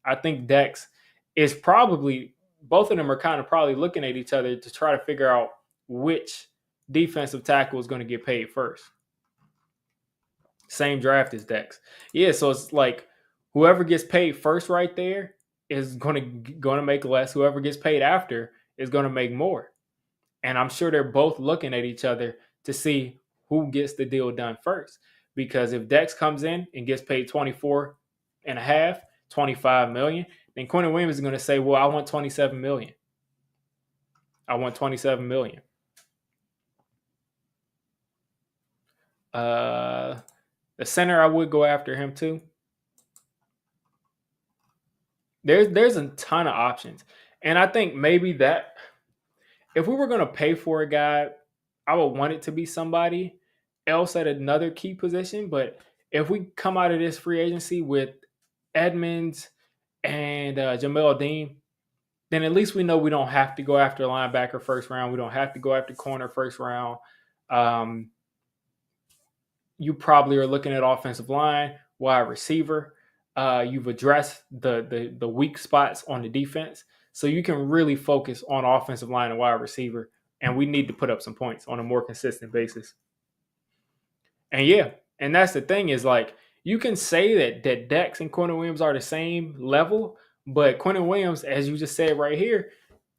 Speaker 1: I think Dex is probably, both of them are kind of probably looking at each other to try to figure out which defensive tackle is going to get paid first. Same draft as Dex. Yeah, so it's like whoever gets paid first right there is going to make less. Whoever gets paid after is going to make more. And I'm sure they're both looking at each other to see who gets the deal done first. Because if Dex comes in and gets paid 24 and a half, 25 million, then Quentin Williams is going to say, well, I want 27 million. I want 27 million. The center, I would go after him too. There's a ton of options. And I think maybe that if we were going to pay for a guy, I would want it to be somebody else at another key position. But if we come out of this free agency with Edmunds and Jamel Dean, then at least we know we don't have to go after linebacker first round. We don't have to go after corner first round. You probably are looking at offensive line, wide receiver. You've addressed the weak spots on the defense. So you can really focus on offensive line and wide receiver. And we need to put up some points on a more consistent basis. And yeah, and that's the thing is like, you can say that Dex and Quentin Williams are the same level, but Quentin Williams, as you just said right here,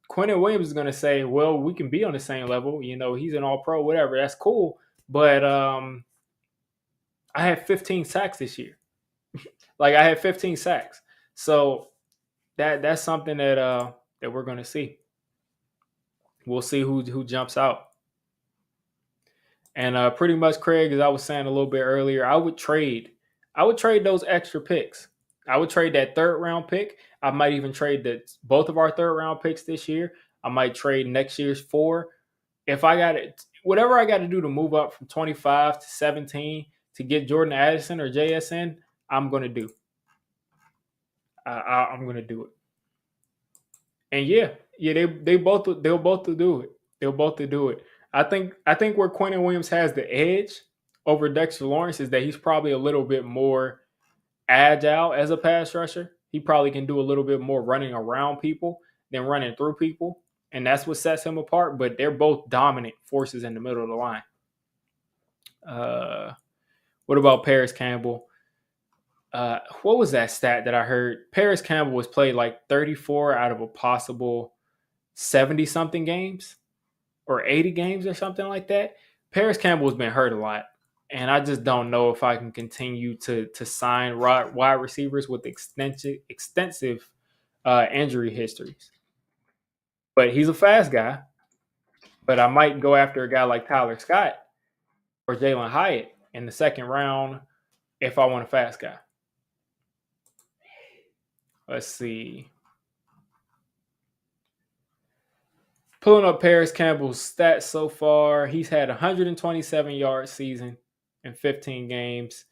Speaker 1: Quentin Williams is going to say, well, we can be on the same level. He's an all-pro, whatever. That's cool. But I had 15 sacks this year. Like I had 15 sacks. So that's something that we're going to see. We'll see who jumps out. And pretty much, Craig, as I was saying a little bit earlier, I would trade those extra picks. I would trade that third round pick. I might even trade both of our third round picks this year. I might trade next year's four. If I got it, whatever I got to do to move up from 25 to 17 to get Jordan Addison or JSN, I'm gonna do. I'm gonna do it. And yeah, they'll both do it. They'll both do it. I think where Quentin Williams has the edge over Dexter Lawrence is that he's probably a little bit more agile as a pass rusher. He probably can do a little bit more running around people than running through people, and that's what sets him apart. But they're both dominant forces in the middle of the line. Uh, what about Paris Campbell? What was that stat that I heard? Paris Campbell was played like 34 out of a possible 70 something games or 80 games or something like that. Paris Campbell's been hurt a lot. And I just don't know if I can continue to sign wide receivers with extensive injury histories. But he's a fast guy. But I might go after a guy like Tyler Scott or Jalen Hyatt in the second round if I want a fast guy. Let's see. Pulling up Paris Campbell's stats so far, he's had 127 yard season in 15 games,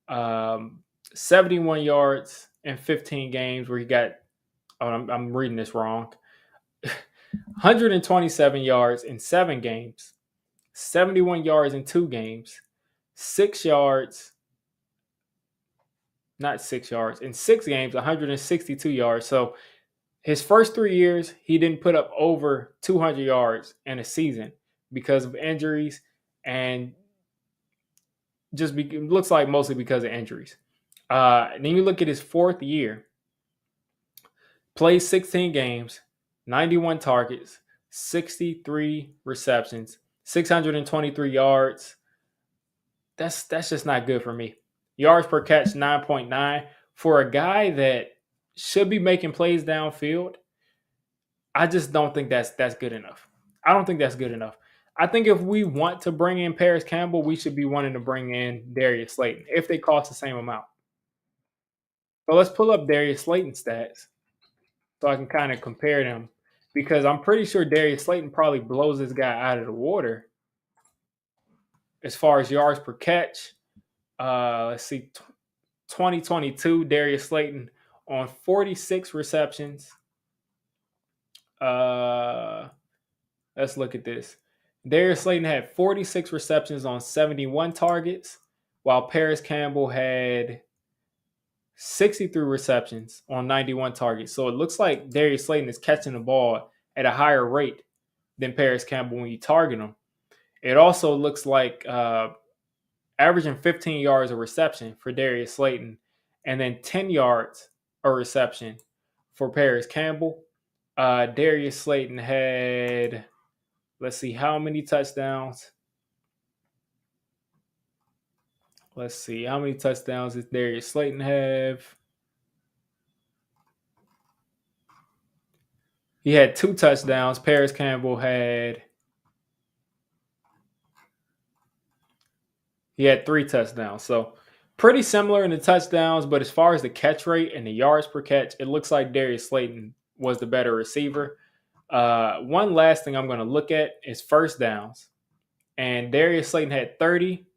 Speaker 1: 71 yards in 15 games where he got. Oh, I'm reading this wrong. 127 yards in 7 games, 71 yards in 2 games, 6 yards, not 6 yards, in 6 games, 162 yards. So his first 3 years, he didn't put up over 200 yards in a season because of injuries and looks like mostly because of injuries. Then you look at his fourth year, plays 16 games, 91 targets, 63 receptions, 623 yards. That's just not good for me. Yards per catch, 9.9. For a guy that should be making plays downfield, I just don't think that's good enough. I don't think that's good enough. I think if we want to bring in Paris Campbell, we should be wanting to bring in Darius Slayton if they cost the same amount. So let's pull up Darius Slayton stats so I can kind of compare them because I'm pretty sure Darius Slayton probably blows this guy out of the water as far as yards per catch. Let's see, 2022 Darius Slayton on 46 receptions. Let's look at this. Darius Slayton had 46 receptions on 71 targets, while Paris Campbell had 63 receptions on 91 targets. So it looks like Darius Slayton is catching the ball at a higher rate than Paris Campbell when you target him. It also looks like averaging 15 yards a reception for Darius Slayton and then 10 yards a reception for Paris Campbell. Darius Slayton had, let's see, how many touchdowns? Let's see, how many touchdowns does Darius Slayton have? He had 2 touchdowns. Paris Campbell had 3 touchdowns. So pretty similar in the touchdowns, but as far as the catch rate and the yards per catch, it looks like Darius Slayton was the better receiver. One last thing I'm going to look at is first downs. And Darius Slayton had 30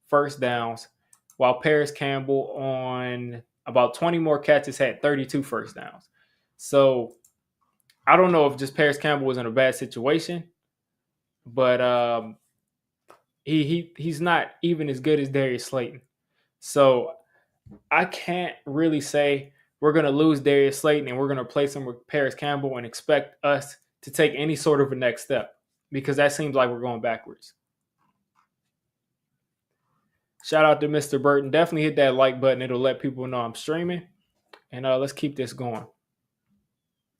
Speaker 1: first downs, while Paris Campbell on about 20 more catches had 32 first downs. So I don't know if just Paris Campbell was in a bad situation, but he's not even as good as Darius Slayton. So I can't really say we're going to lose Darius Slayton and we're going to replace him with Paris Campbell and expect us to take any sort of a next step because that seems like we're going backwards. Shout out to Mr. Burton. Definitely hit that like button. It'll let people know I'm streaming. And let's keep this going.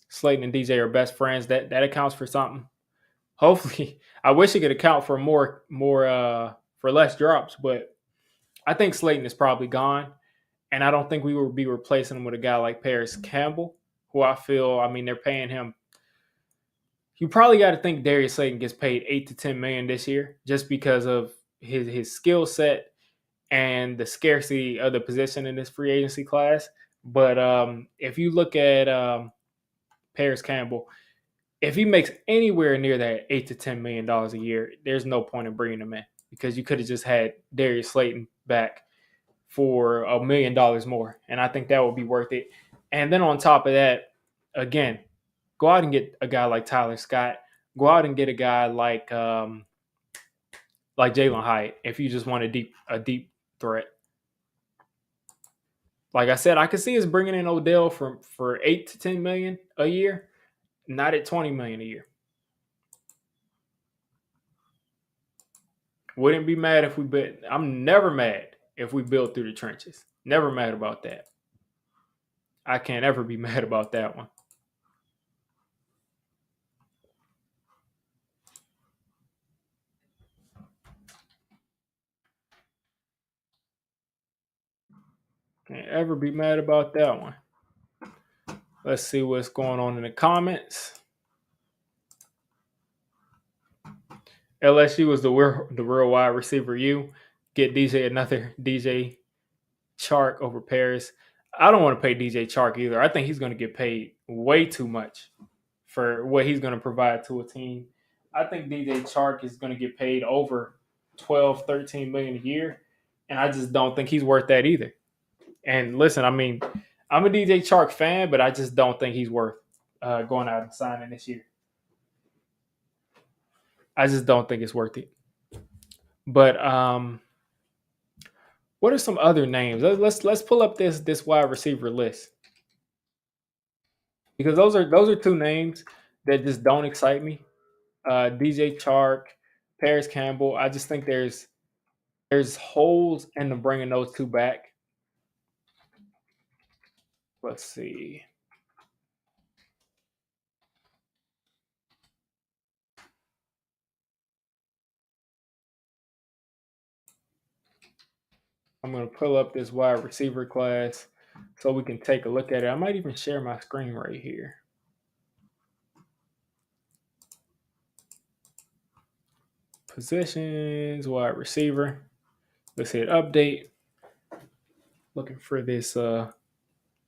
Speaker 1: Slayton and DJ are best friends. That accounts for something. Hopefully, I wish it could account for more for less drops, but I think Slayton is probably gone. And I don't think we will be replacing him with a guy like Paris Campbell, who I feel, I mean, they're paying him You probably got to think Darius Slayton gets paid 8 to 10 million this year just because of his skill set and the scarcity of the position in this free agency class. But if you look at Paris Campbell, if he makes anywhere near that $8 to $10 million a year, there's no point in bringing him in because you could have just had Darius Slayton back for $1 million more, and I think that would be worth it. And then on top of that, again, go out and get a guy like Tyler Scott. Go out and get a guy like Jalen Hyatt if you just want a deep threat. Like I said, I could see us bringing in Odell for 8 to 10 million a year, not at 20 million a year. Wouldn't be mad if we built. I'm never mad if we build through the trenches. Never mad about that. I can't ever be mad about that one. Can't ever be mad about that one. Let's see what's going on in the comments. LSU was the real wide receiver. You get DJ another DJ Chark over Paris. I don't want to pay DJ Chark either. I think he's going to get paid way too much for what he's going to provide to a team. I think DJ Chark is going to get paid over 12, 13 million a year. And I just don't think he's worth that either. And listen, I mean, I'm a DJ Chark fan, but I just don't think he's worth going out and signing this year. I just don't think it's worth it. But what are some other names? Let's pull up this wide receiver list because those are two names that just don't excite me. DJ Chark, Paris Campbell. I just think there's holes in them bringing those two back. Let's see. I'm going to pull up this wide receiver class so we can take a look at it. I might even share my screen right here. Positions, wide receiver. Let's hit update. Looking for this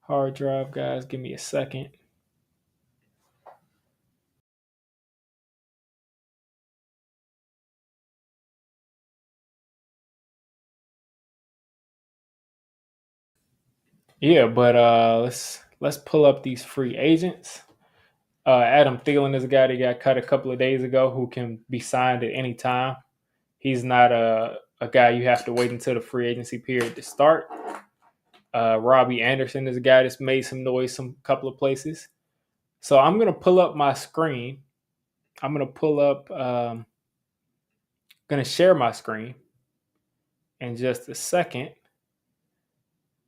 Speaker 1: hard drive, guys. Give me a second. Yeah, but let's pull up these free agents. Adam Thielen is a guy that got cut a couple of days ago who can be signed at any time. He's not a guy you have to wait until the free agency period to start. Robbie Anderson is a guy that's made some noise some couple of places. So I'm gonna pull up my screen. I'm gonna pull up. Gonna share my screen in just a second.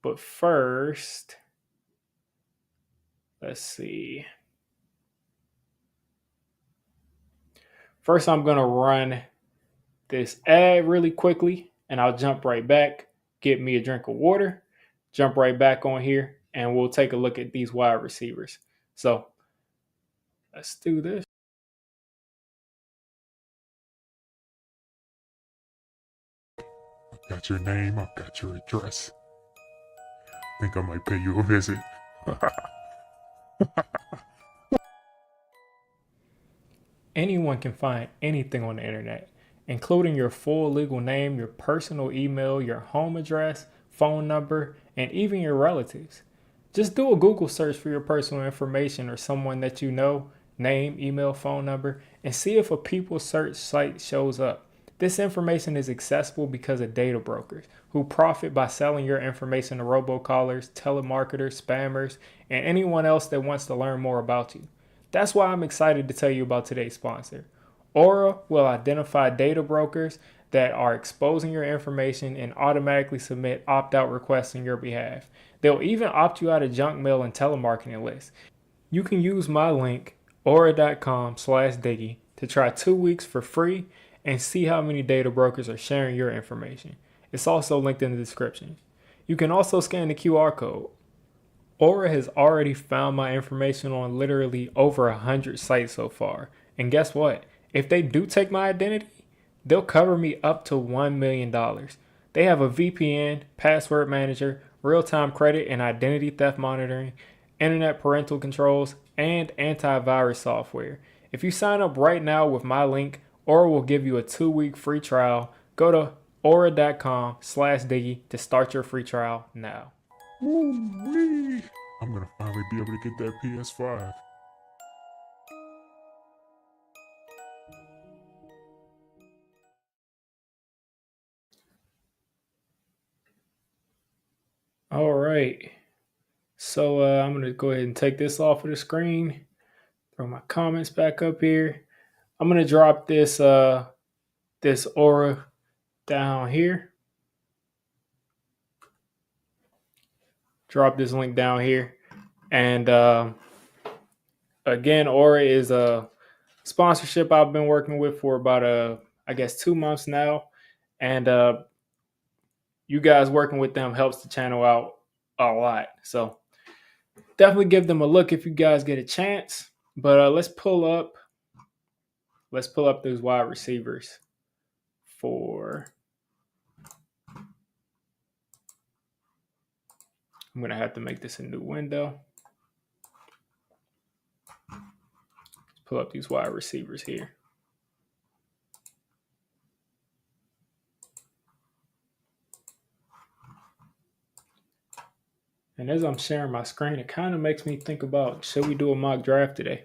Speaker 1: But first, let's see. First, I'm gonna run this ad really quickly, and I'll jump right back. Get me a drink of water. Jump right back on here, and we'll take a look at these wide receivers. So let's do this.
Speaker 2: I've got your name, I've got your address. Think I might pay you a visit.
Speaker 1: Anyone can find anything on the internet, including your full legal name, your personal email, your home address, phone number, and even your relatives. Just do a Google search for your personal information or someone that you know, name, email, phone number, and see if a people search site shows up. This information is accessible because of data brokers who profit by selling your information to robocallers, telemarketers, spammers, and anyone else that wants to learn more about you. That's why I'm excited to tell you about today's sponsor. Aura will identify data brokers that are exposing your information and automatically submit opt-out requests on your behalf. They'll even opt you out of junk mail and telemarketing lists. You can use my link, aura.com/diggy, to try 2 weeks for free and see how many data brokers are sharing your information. It's also linked in the description. You can also scan the QR code. Aura has already found my information on literally over 100 sites so far, And guess what? If they do take my identity, they'll cover me up to $1 million. They have a VPN, password manager, real time credit and identity theft monitoring, internet parental controls, and antivirus software. If you sign up right now with my link, Aura will give you a 2-week free trial. Go to aura.com/diggy to start your free trial now.
Speaker 2: Woo-wee! I'm gonna finally be able to get that PS5.
Speaker 1: All right. So I'm going to go ahead and take this off of the screen. Throw my comments back up here. I'm going to drop this aura down here. Drop this link down here. And again, Aura is a sponsorship I've been working with for about I guess 2 months now. And you guys working with them helps the channel out a lot. So definitely give them a look if you guys get a chance. But let's pull up those wide receivers for. I'm gonna have to make this a new window. Let's pull up these wide receivers here. And as I'm sharing my screen, it kind of makes me think about, should we do a mock draft today?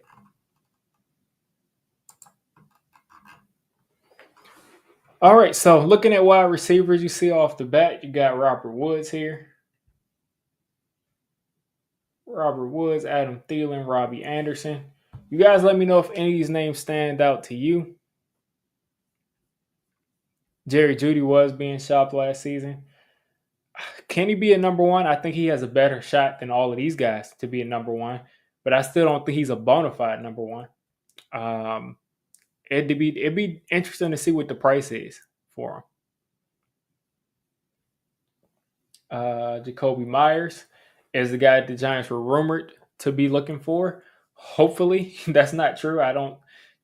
Speaker 1: All right, so looking at wide receivers, you see off the bat, you got Robert Woods here. Robert Woods, Adam Thielen, Robbie Anderson. You guys let me know if any of these names stand out to you. Jerry Jeudy was being shopped last season. Can he be a number one? I think he has a better shot than all of these guys to be a number one, but I still don't think he's a bona fide number one. Um, it'd be interesting to see what the price is for him. Jacoby Myers is the guy that the Giants were rumored to be looking for. Hopefully, that's not true. I don't.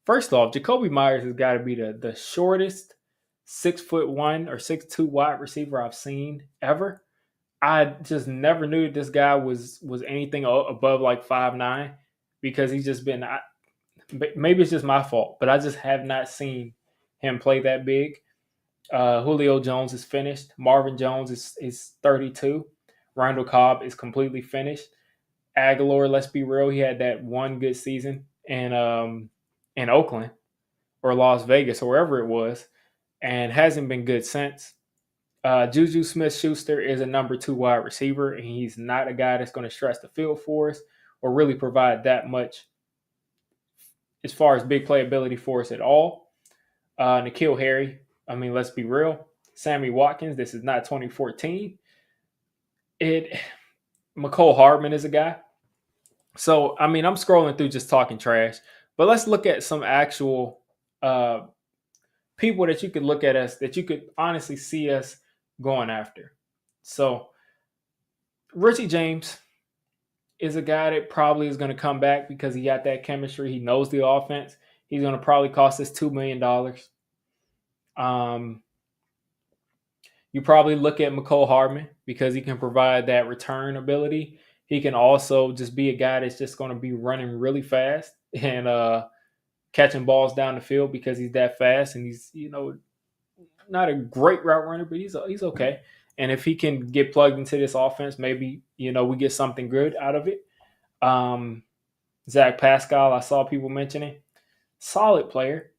Speaker 1: First off, Jacoby Myers has got to be the shortest 6'1" or 6'2" wide receiver I've seen ever. I just never knew that this guy was anything above like 5'9", because he's just been. Maybe it's just my fault, but I just have not seen him play that big. Julio Jones is finished. Marvin Jones is 32. Randall Cobb is completely finished. Aguilar, let's be real, he had that one good season in Oakland or Las Vegas or wherever it was, and hasn't been good since. Juju Smith-Schuster is a number 2 wide receiver, and he's not a guy that's going to stretch the field for us or really provide that much as far as big playability for us at all. N'Keal Harry, I mean, let's be real. Sammy Watkins, this is not 2014. McCole Hardman is a guy. So, I mean, I'm scrolling through just talking trash, but let's look at some actual people that you could look at us, that you could honestly see us going after. So, Richie James is a guy that probably is going to come back because he got that chemistry. He knows the offense. He's going to probably cost us $2 million. You probably look at McCole Hardman because he can provide that return ability. He can also just be a guy that's just going to be running really fast and catching balls down the field because he's that fast, and he's not a great route runner, but he's okay. And if he can get plugged into this offense, maybe we get something good out of it. Zach Pascal, I saw people mentioning, solid player.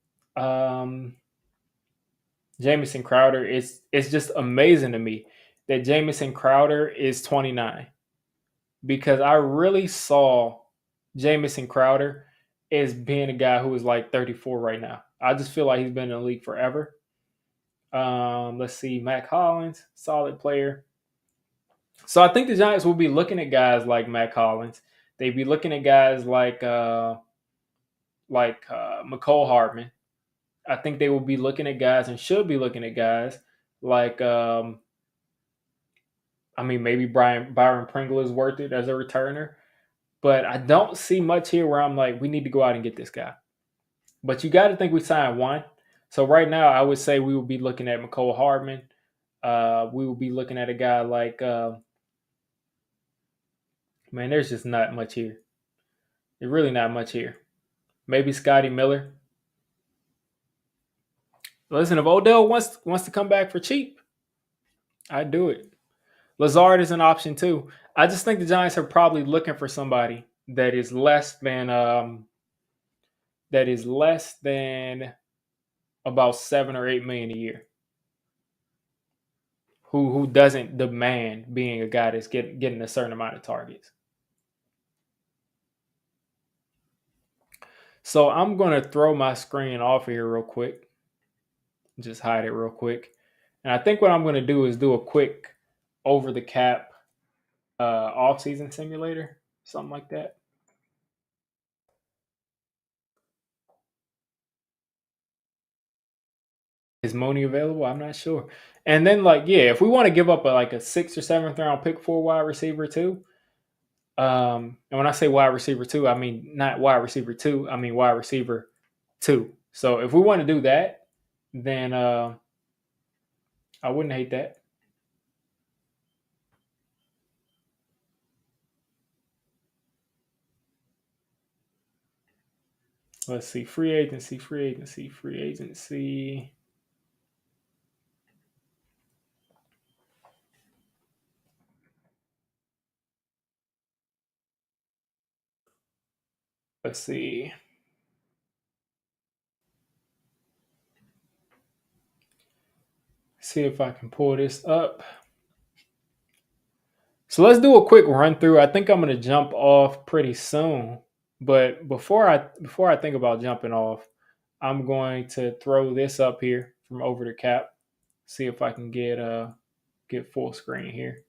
Speaker 1: Jamison Crowder, it's just amazing to me that Jamison Crowder is 29, because I really saw Jamison Crowder as being a guy who is like 34 right now. I just feel like he's been in the league forever. Let's see, Mac Hollins, solid player. So I think the Giants will be looking at guys like Mac Hollins. They'd be looking at guys like McCole Hardman. I think they will be looking at guys and should be looking at guys like maybe Byron Pringle is worth it as a returner, but I don't see much here where I'm like, we need to go out and get this guy. But you got to think we signed one. So right now, I would say we would be looking at McCole Hardman. We will be looking at a guy like man. There's just not much here. There's really not much here. Maybe Scotty Miller. Listen, if Odell wants to come back for cheap, I'd do it. Lazard is an option too. I just think the Giants are probably looking for somebody that is less than about 7 or 8 million a year. Who doesn't demand being a guy that's getting a certain amount of targets. So I'm gonna throw my screen off here real quick. Just hide it real quick. And I think what I'm gonna do is do a quick over the cap off season simulator, something like that. Is Money available? I'm not sure. And then like yeah, if we want to give up like a sixth or seventh round pick for a wide receiver too, and when I say wide receiver two, I mean not wide receiver two, I mean wide receiver two. So if we want to do that, then I wouldn't hate that. Let's see, free agency, free agency, free agency. Let's see. See if I can pull this up. So let's do a quick run through. I think I'm going to jump off pretty soon. But before I think about jumping off, I'm going to throw this up here from over the cap. See if I can get full screen here.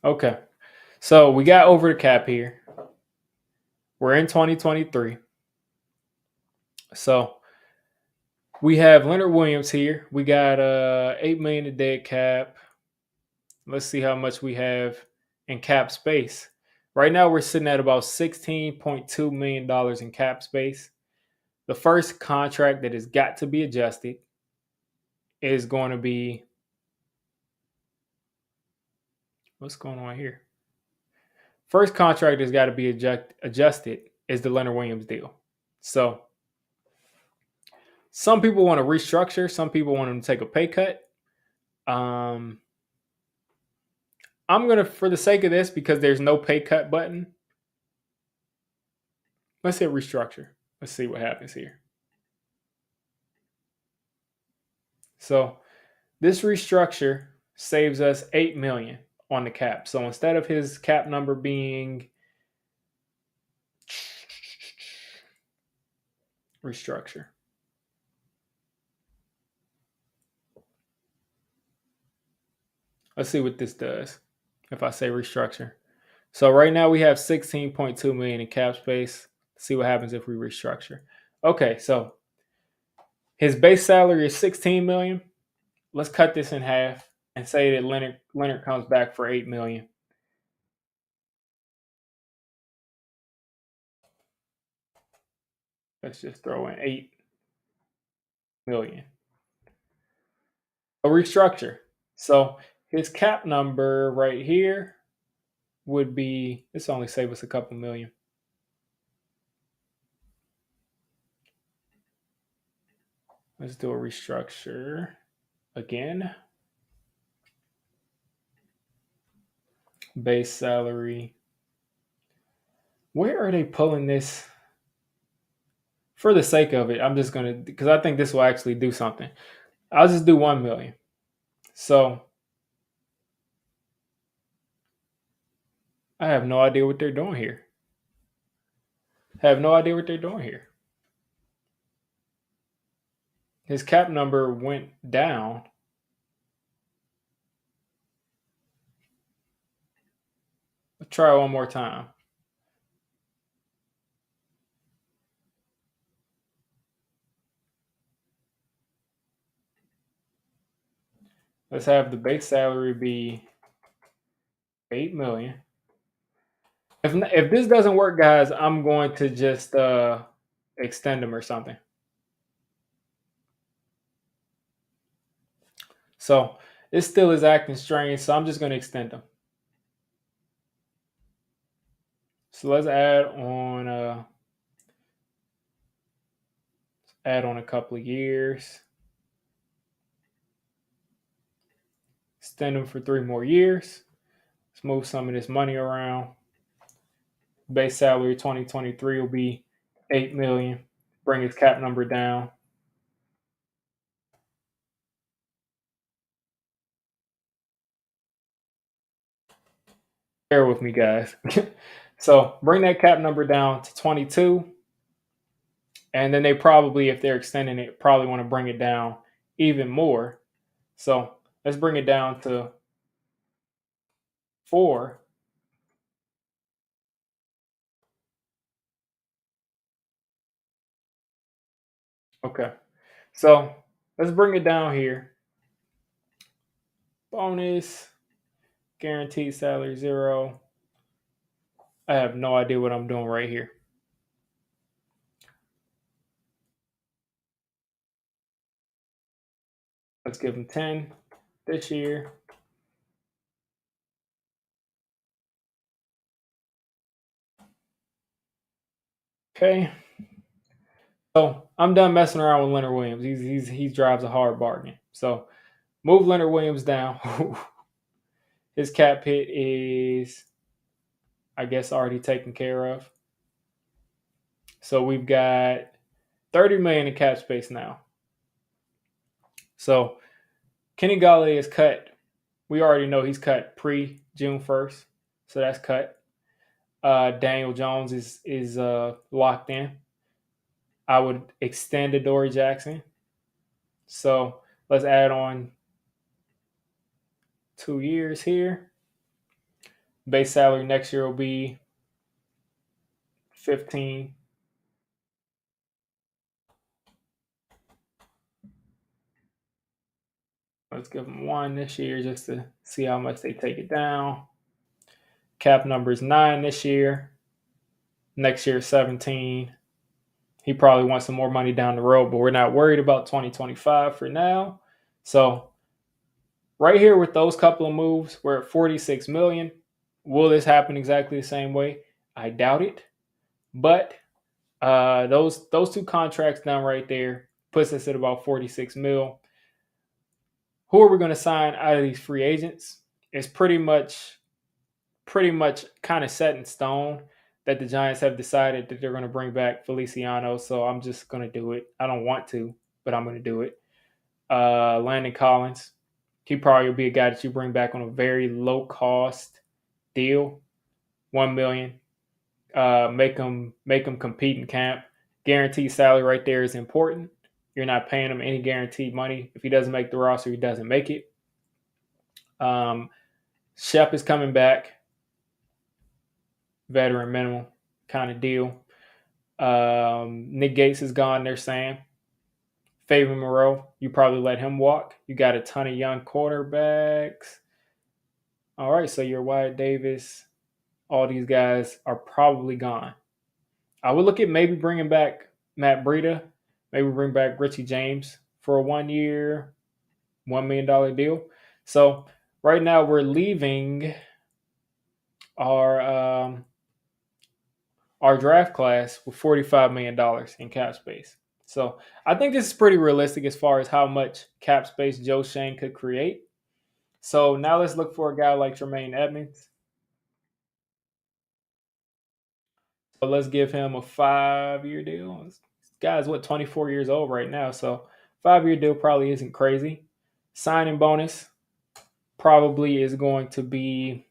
Speaker 1: Okay. So we got over the cap here. We're in 2023. So we have Leonard Williams here. We got 8 million in dead cap. Let's see how much we have in cap space. Right now we're sitting at about $16.2 million in cap space. The first contract that has got to be adjusted is going to be what's going on here? First contract that's got to be adjusted is the Leonard Williams deal. So some people want to restructure. Some people want him to take a pay cut. I'm gonna, for the sake of this, because there's no pay cut button. Let's hit restructure. Let's see what happens here. So this restructure saves us 8 million on the cap. So instead of his cap number being restructure. Let's see what this does if I say restructure. So right now we have 16.2 million in cap space. Let's see what happens if we restructure. Okay, so his base salary is 16 million. Let's cut this in half and say that Leonard comes back for 8 million. Let's just throw in 8 million. A restructure. So his cap number right here would be, this only save us a couple million. Let's do a restructure again. Base salary. Where are they pulling this? For the sake of it, I'm just gonna, because I think this will actually do something. I'll just do 1 million. So I have no idea what they're doing here. I have no idea what they're doing here. His cap number went down. Let's try one more time. Let's have the base salary be 8 million. If this doesn't work, guys, I'm going to just extend him or something. So it still is acting strange, so I'm just going to extend him. So let's add on a couple of years. Extend him for 3 more years. Let's move some of this money around. Base salary 2023 will be 8 million. Bring his cap number down. Bear with me, guys. So bring that cap number down to 22, and then they probably, if they're extending it, probably want to bring it down even more. So let's bring it down to 4. Okay. So let's bring it down here. Bonus, guaranteed salary 0. I have no idea what I'm doing right here. Let's give him 10 this year. Okay. So I'm done messing around with Leonard Williams. He drives a hard bargain. So move Leonard Williams down. His cap hit is, I guess, already taken care of. So we've got 30 million in cap space now. So Kenny Galladay is cut. We already know he's cut pre June 1st, so that's cut. Daniel Jones is locked in. I would extend Adoree Jackson. So let's add on 2 years here. Base salary next year will be 15. Let's give them 1 this year just to see how much they take it down. Cap number is 9 this year. Next year, 17. He probably wants some more money down the road, but we're not worried about 2025 for now. So right here with those couple of moves, we're at 46 million. Will this happen exactly the same way? I doubt it. But those two contracts down right there puts us at about 46 mil. Who are we going to sign out of these free agents? It's pretty much kind of set in stone that the Giants have decided that they're going to bring back Feliciano. So I'm just going to do it. I don't want to, but I'm going to do it. Landon Collins, he probably will be a guy that you bring back on a very low cost deal, 1 million. Make him compete in camp. Guaranteed salary right there is important. You're not paying him any guaranteed money. If he doesn't make the roster, he doesn't make it. Shep is coming back, veteran minimum kind of deal. Nick Gates is gone. They're saying Fabian Moreau, you probably let him walk. You got a ton of young quarterbacks. All right, so your Wyatt Davis, all these guys are probably gone. I would look at maybe bringing back Matt Breida, maybe bring back Richie James for a 1 year, $1 million deal. So right now we're leaving our our draft class with $45 million in cap space. So I think this is pretty realistic as far as how much cap space Joe Shane could create. So now let's look for a guy like Tremaine Edmunds. So let's give him a 5 year deal. This guy's what, 24 years old right now. So 5 year deal probably isn't crazy. Signing bonus probably is going to be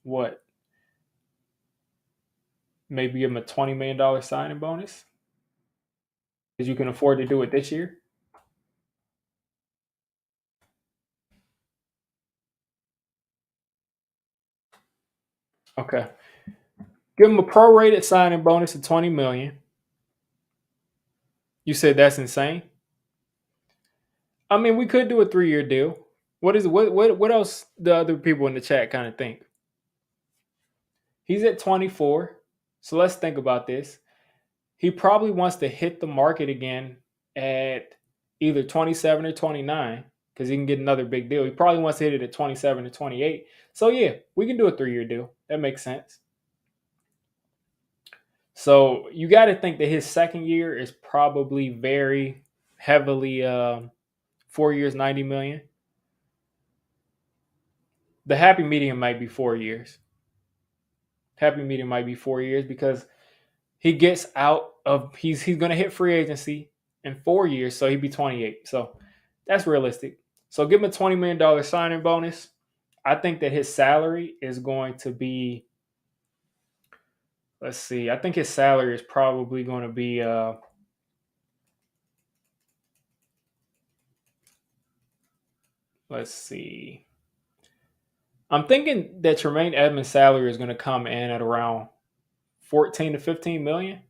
Speaker 1: what? Maybe give him a $20 million signing bonus because you can afford to do it this year. Okay. Give him a prorated signing bonus of 20 million. You said that's insane. I mean, we could do a 3 year deal. What else the other people in the chat kind of think? He's at 24. So let's think about this. He probably wants to hit the market again at either 27 or 29 because he can get another big deal. He probably wants to hit it at 27 or 28. So yeah, we can do a 3-year deal. That makes sense. So you got to think that his second year is probably very heavily 4 years, 90 million. The happy medium might be 4 years. Happy medium might be 4 years because he gets out of he's going to hit free agency in 4 years, so he'd be 28. So that's realistic. So give him a $20 million signing bonus. I think that his salary is going to be. Let's see. I think his salary is probably going to be. Let's see. I'm thinking that Tremaine Edmunds' salary is going to come in at around 14 to 15 million.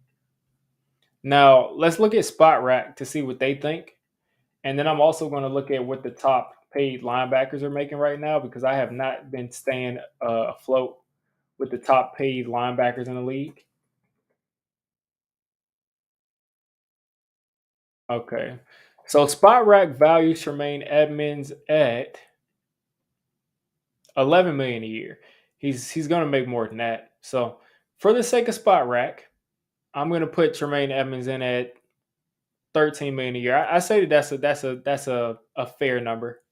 Speaker 1: Now let's look at Spot Rack to see what they think. And then I'm also going to look at what the top paid linebackers are making right now because I have not been staying afloat with the top paid linebackers in the league. Okay. So Spot Rack values Tremaine Edmunds at 11 million a year. He's going to make more than that. So for the sake of Spot Rack, I'm going to put Tremaine Edmunds in at 13 million a year. I say that that's a fair number.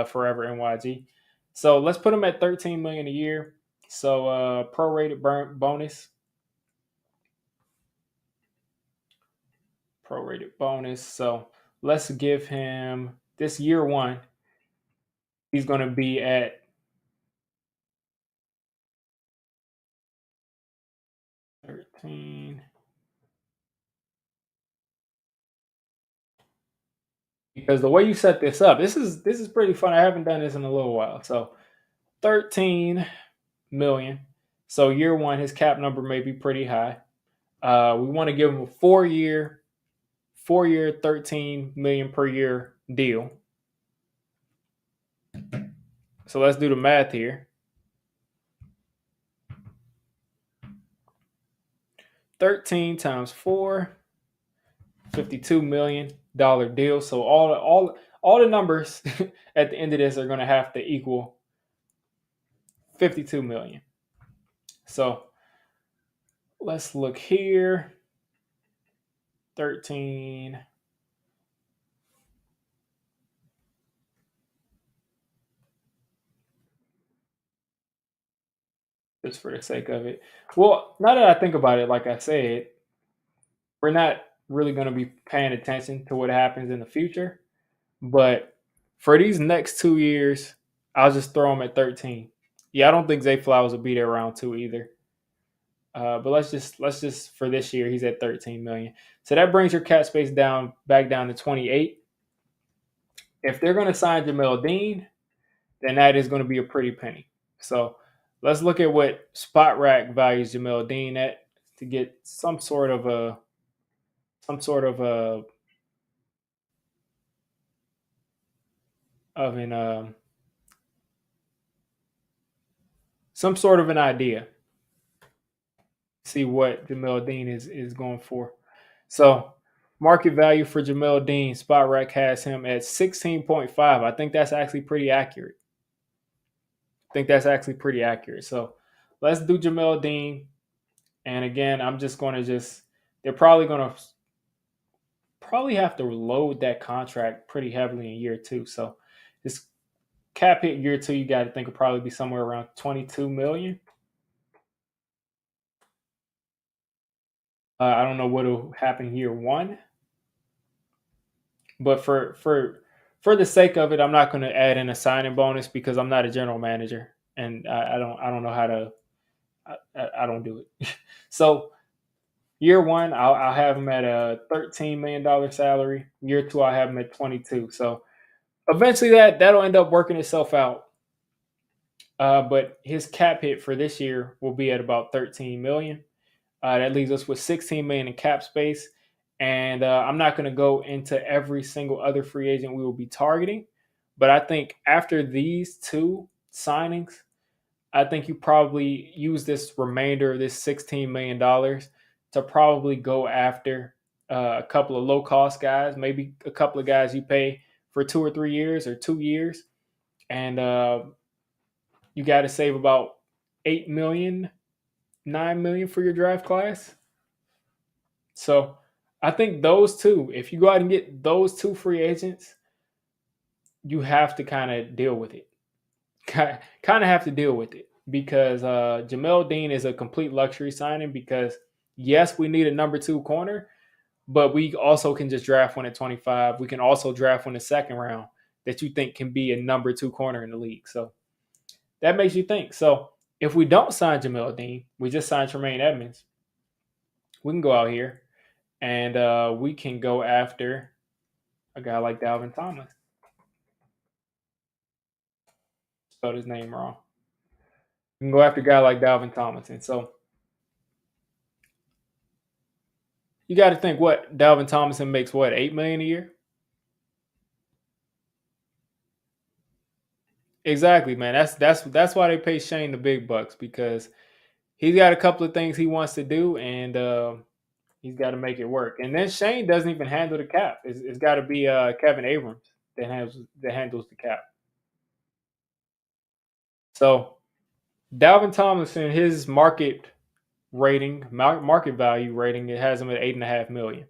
Speaker 1: Forever NYG. So let's put him at 13 million a year. So prorated bonus, prorated bonus. So let's give him this year one. He's going to be at 13 because the way you set this up, this is pretty fun. I haven't done this in a little while. So 13 million. So year one, his cap number may be pretty high. We want to give him a 4-year, 13 million per year deal. So let's do the math here. 13 times 4, $52 million deal. So all the numbers at the end of this are going to have to equal 52 million. So let's look here. 13 just for the sake of it. Well, now that I think about it, like I said, we're not really going to be paying attention to what happens in the future. But for these next 2 years, I'll just throw them at 13. Yeah, I don't think Zay Flowers will be there around two either. But let's just for this year, he's at 13 million. So that brings your cap space down back down to 28. If they're going to sign Jamel Dean, then that is going to be a pretty penny. So let's look at what Spot Rack values Jamel Dean at to get some sort of a of an some sort of an idea. See what Jamel Dean is going for. So market value for Jamel Dean, Spot Rack has him at 16.5. I think that's actually pretty accurate. I think that's actually pretty accurate. So let's do Jamel Dean. And again, I'm just going to they're probably have to load that contract pretty heavily in year two. So this cap hit year two, you got to think will probably be somewhere around 22 million. I don't know what will happen year one, but for the sake of it, I'm not going to add in a signing bonus because I'm not a general manager and I don't know how to I don't do it. So year one, I'll have him at a $13 million salary. Year two, I'll have him at 22. So eventually that'll end up working itself out. But his cap hit for this year will be at about 13 million. That leaves us with 16 million in cap space. And I'm not going to go into every single other free agent we will be targeting. But I think after these two signings, I think you probably use this remainder of this $16 million to probably go after a couple of low cost guys, maybe a couple of guys you pay for 2 or 3 years or 2 years, and you got to save about 8 million, 9 million for your draft class. So I think those two, if you go out and get those two free agents, you have to kind of deal with it. Kind of have to deal with it because Jamel Dean is a complete luxury signing because yes, we need a number two corner, but we also can just draft one at 25. We can also draft one in the second round that you think can be a number two corner in the league. So that makes you think. So if we don't sign Jamel Dean, we just sign Tremaine Edmunds. We can go out here and we can go after a guy like Dalvin Thomas. Spelled his name wrong. We can go after a guy like Dalvin Thomas. And so you got to think what Dalvin Thomason makes what 8 million a year. Exactly, man. That's why they pay Shane the big bucks because he's got a couple of things he wants to do and he's got to make it work. And then Shane doesn't even handle the cap. It's got to be Kevin Abrams that handles the cap. So Dalvin Tomlinson, his market value rating, it has him at 8.5 million.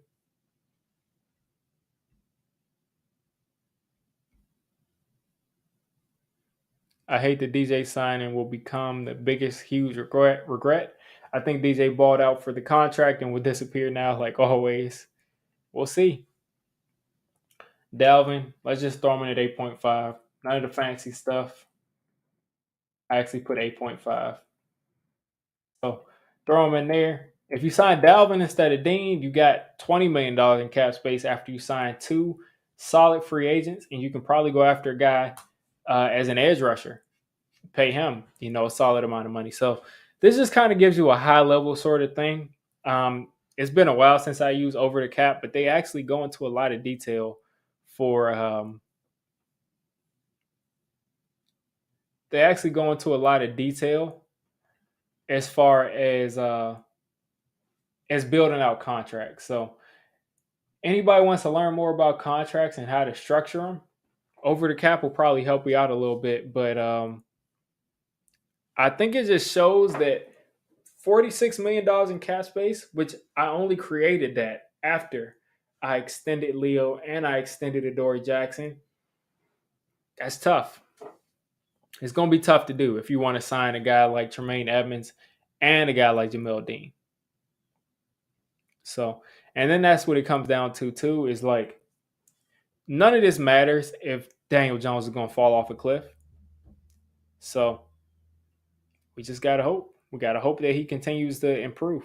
Speaker 1: I hate that DJ signing will become the biggest huge regret. I think DJ balled out for the contract and will disappear now, like always. We'll see. Dalvin, let's just throw him in at 8.5. None of the fancy stuff. I actually put 8.5. So throw him in there. If you sign Dalvin instead of Dean, you got $20 million in cap space after you sign two solid free agents, and you can probably go after a guy as an edge rusher, pay him, a solid amount of money. So this just kind of gives you a high level sort of thing. It's been a while since I used over the cap, but they actually go into a lot of detail for they actually go into a lot of detail as far as building out contracts. So anybody wants to learn more about contracts and how to structure them, over the cap will probably help you out a little bit. But I think it just shows that $46 million in cap space, which I only created that after I extended Leo and I extended Adoree Jackson. That's tough. It's going to be tough to do if you want to sign a guy like Tremaine Edmunds and a guy like Jamel Dean. So, and then that's what it comes down to too. Is like none of this matters if Daniel Jones is going to fall off a cliff. So we just gotta hope. We gotta hope that he continues to improve.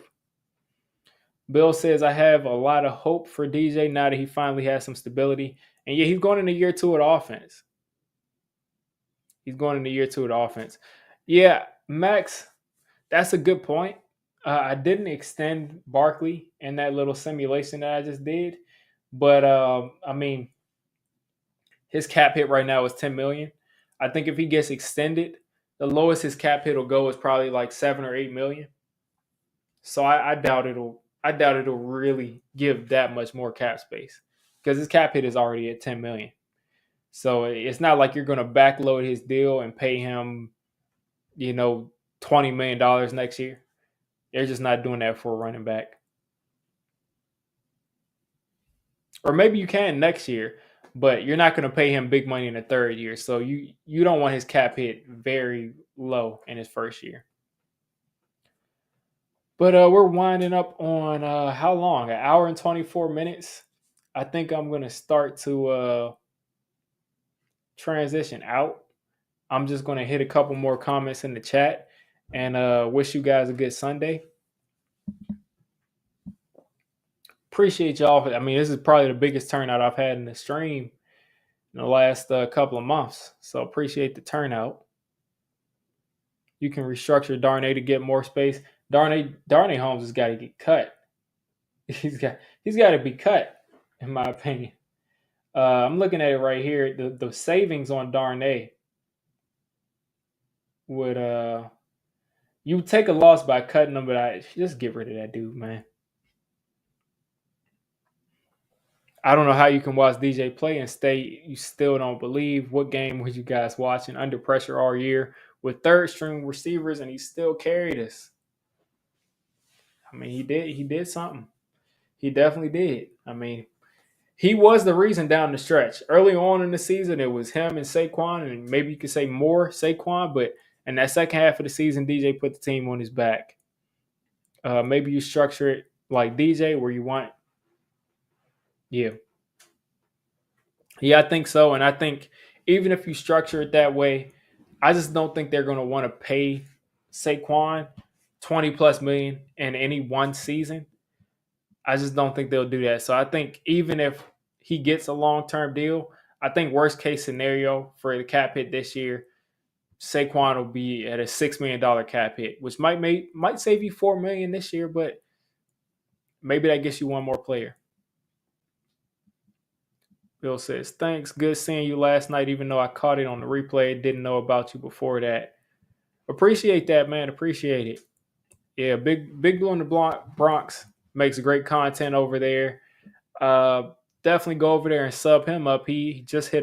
Speaker 1: Bill says I have a lot of hope for DJ now that he finally has some stability. And yeah, he's going into year two of the offense. He's going into year two of the offense. Yeah, Max, that's a good point. I didn't extend Barkley in that little simulation that I just did, but I mean, his cap hit right now is 10 million. I think if he gets extended, the lowest his cap hit will go is probably like 7 or 8 million. So I doubt it'll really give that much more cap space because his cap hit is already at 10 million. So it's not like you're going to backload his deal and pay him, $20 million next year. They're just not doing that for a running back. Or maybe you can next year, but you're not going to pay him big money in the third year. So you don't want his cap hit very low in his first year. But we're winding up on how long? An hour and 24 minutes. I think I'm going to start to transition out. I'm just going to hit a couple more comments in the chat and wish you guys a good Sunday. Appreciate y'all. I mean, this is probably the biggest turnout I've had in the stream in the last couple of months. So appreciate the turnout. You can restructure Darnay to get more space. Darnay Holmes has got to get cut. He's got to be cut, in my opinion. I'm looking at it right here. The savings on Darnay would you would take a loss by cutting him, but I just get rid of that dude, man. I don't know how you can watch DJ play and stay. You still don't believe. What game was you guys watching under pressure all year with third string receivers, and he still carried us? I mean, he did. He did something. He definitely did. I mean, he was the reason down the stretch. Early on in the season, it was him and Saquon, and maybe you could say more Saquon. But in that second half of the season, DJ put the team on his back. Maybe you structure it like DJ, where you want, yeah, yeah, I think so. And I think even if you structure it that way, I just don't think they're going to want to pay Saquon 20 plus million in any one season. I just don't think they'll do that. So I think even if he gets a long term deal, I think worst case scenario for the cap hit this year, Saquon will be at a $6 million cap hit, which might save you $4 million this year, but maybe that gets you one more player. Bill says, thanks. Good seeing you last night, even though I caught it on the replay. Didn't know about you before that. Appreciate that, man. Appreciate it. Yeah, Big Blue in the Bronx makes great content over there. Uh, Definitely go over there and sub him up. He just hit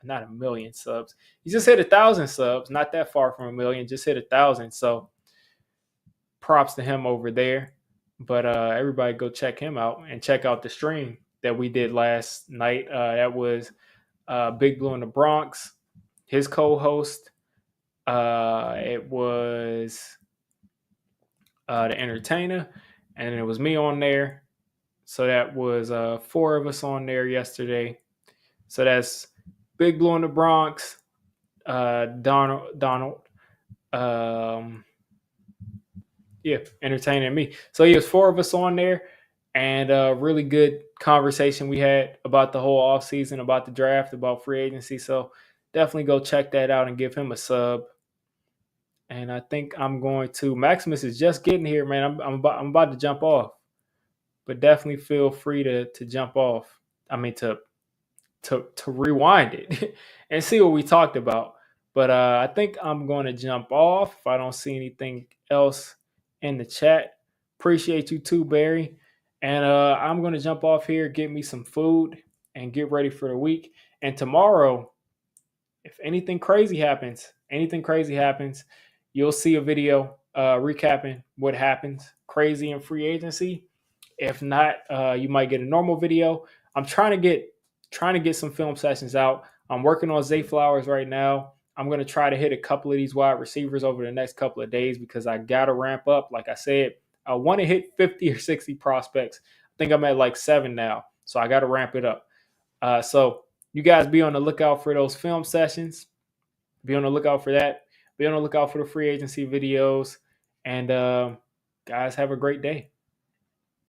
Speaker 1: not a million subs. He just hit 1,000 subs. Not that far from a million. Just hit 1,000. So props to him over there. But everybody go check him out and check out the stream that we did last night. That was Big Blue in the Bronx, his co-host. It was the entertainer, and it was me on there. So that was 4 of us on there yesterday. So that's Big Blue in the Bronx, Donald, yeah, entertaining me. So yeah, it was 4 of us on there, and really good conversation we had about the whole off season, about the draft, about free agency. So definitely go check that out and give him a sub. And I think I'm going to. Maximus is just getting here, man. I'm about to jump off, but definitely feel free to jump off. I mean to rewind it and see what we talked about. But I think I'm going to jump off if I don't see anything else in the chat. Appreciate you too, Barry. And I'm going to jump off here, get me some food, and get ready for the week. And tomorrow, if anything crazy happens, you'll see a video recapping what happens crazy in free agency. If not, you might get a normal video. I'm trying to get some film sessions out. I'm working on Zay Flowers right now. I'm going to try to hit a couple of these wide receivers over the next couple of days because I got to ramp up. Like I said, I want to hit 50 or 60 prospects. I think I'm at like 7 now, so I got to ramp it up. So you guys be on the lookout for those film sessions. Be on the lookout for that. Be on the lookout for the free agency videos. And guys, have a great day.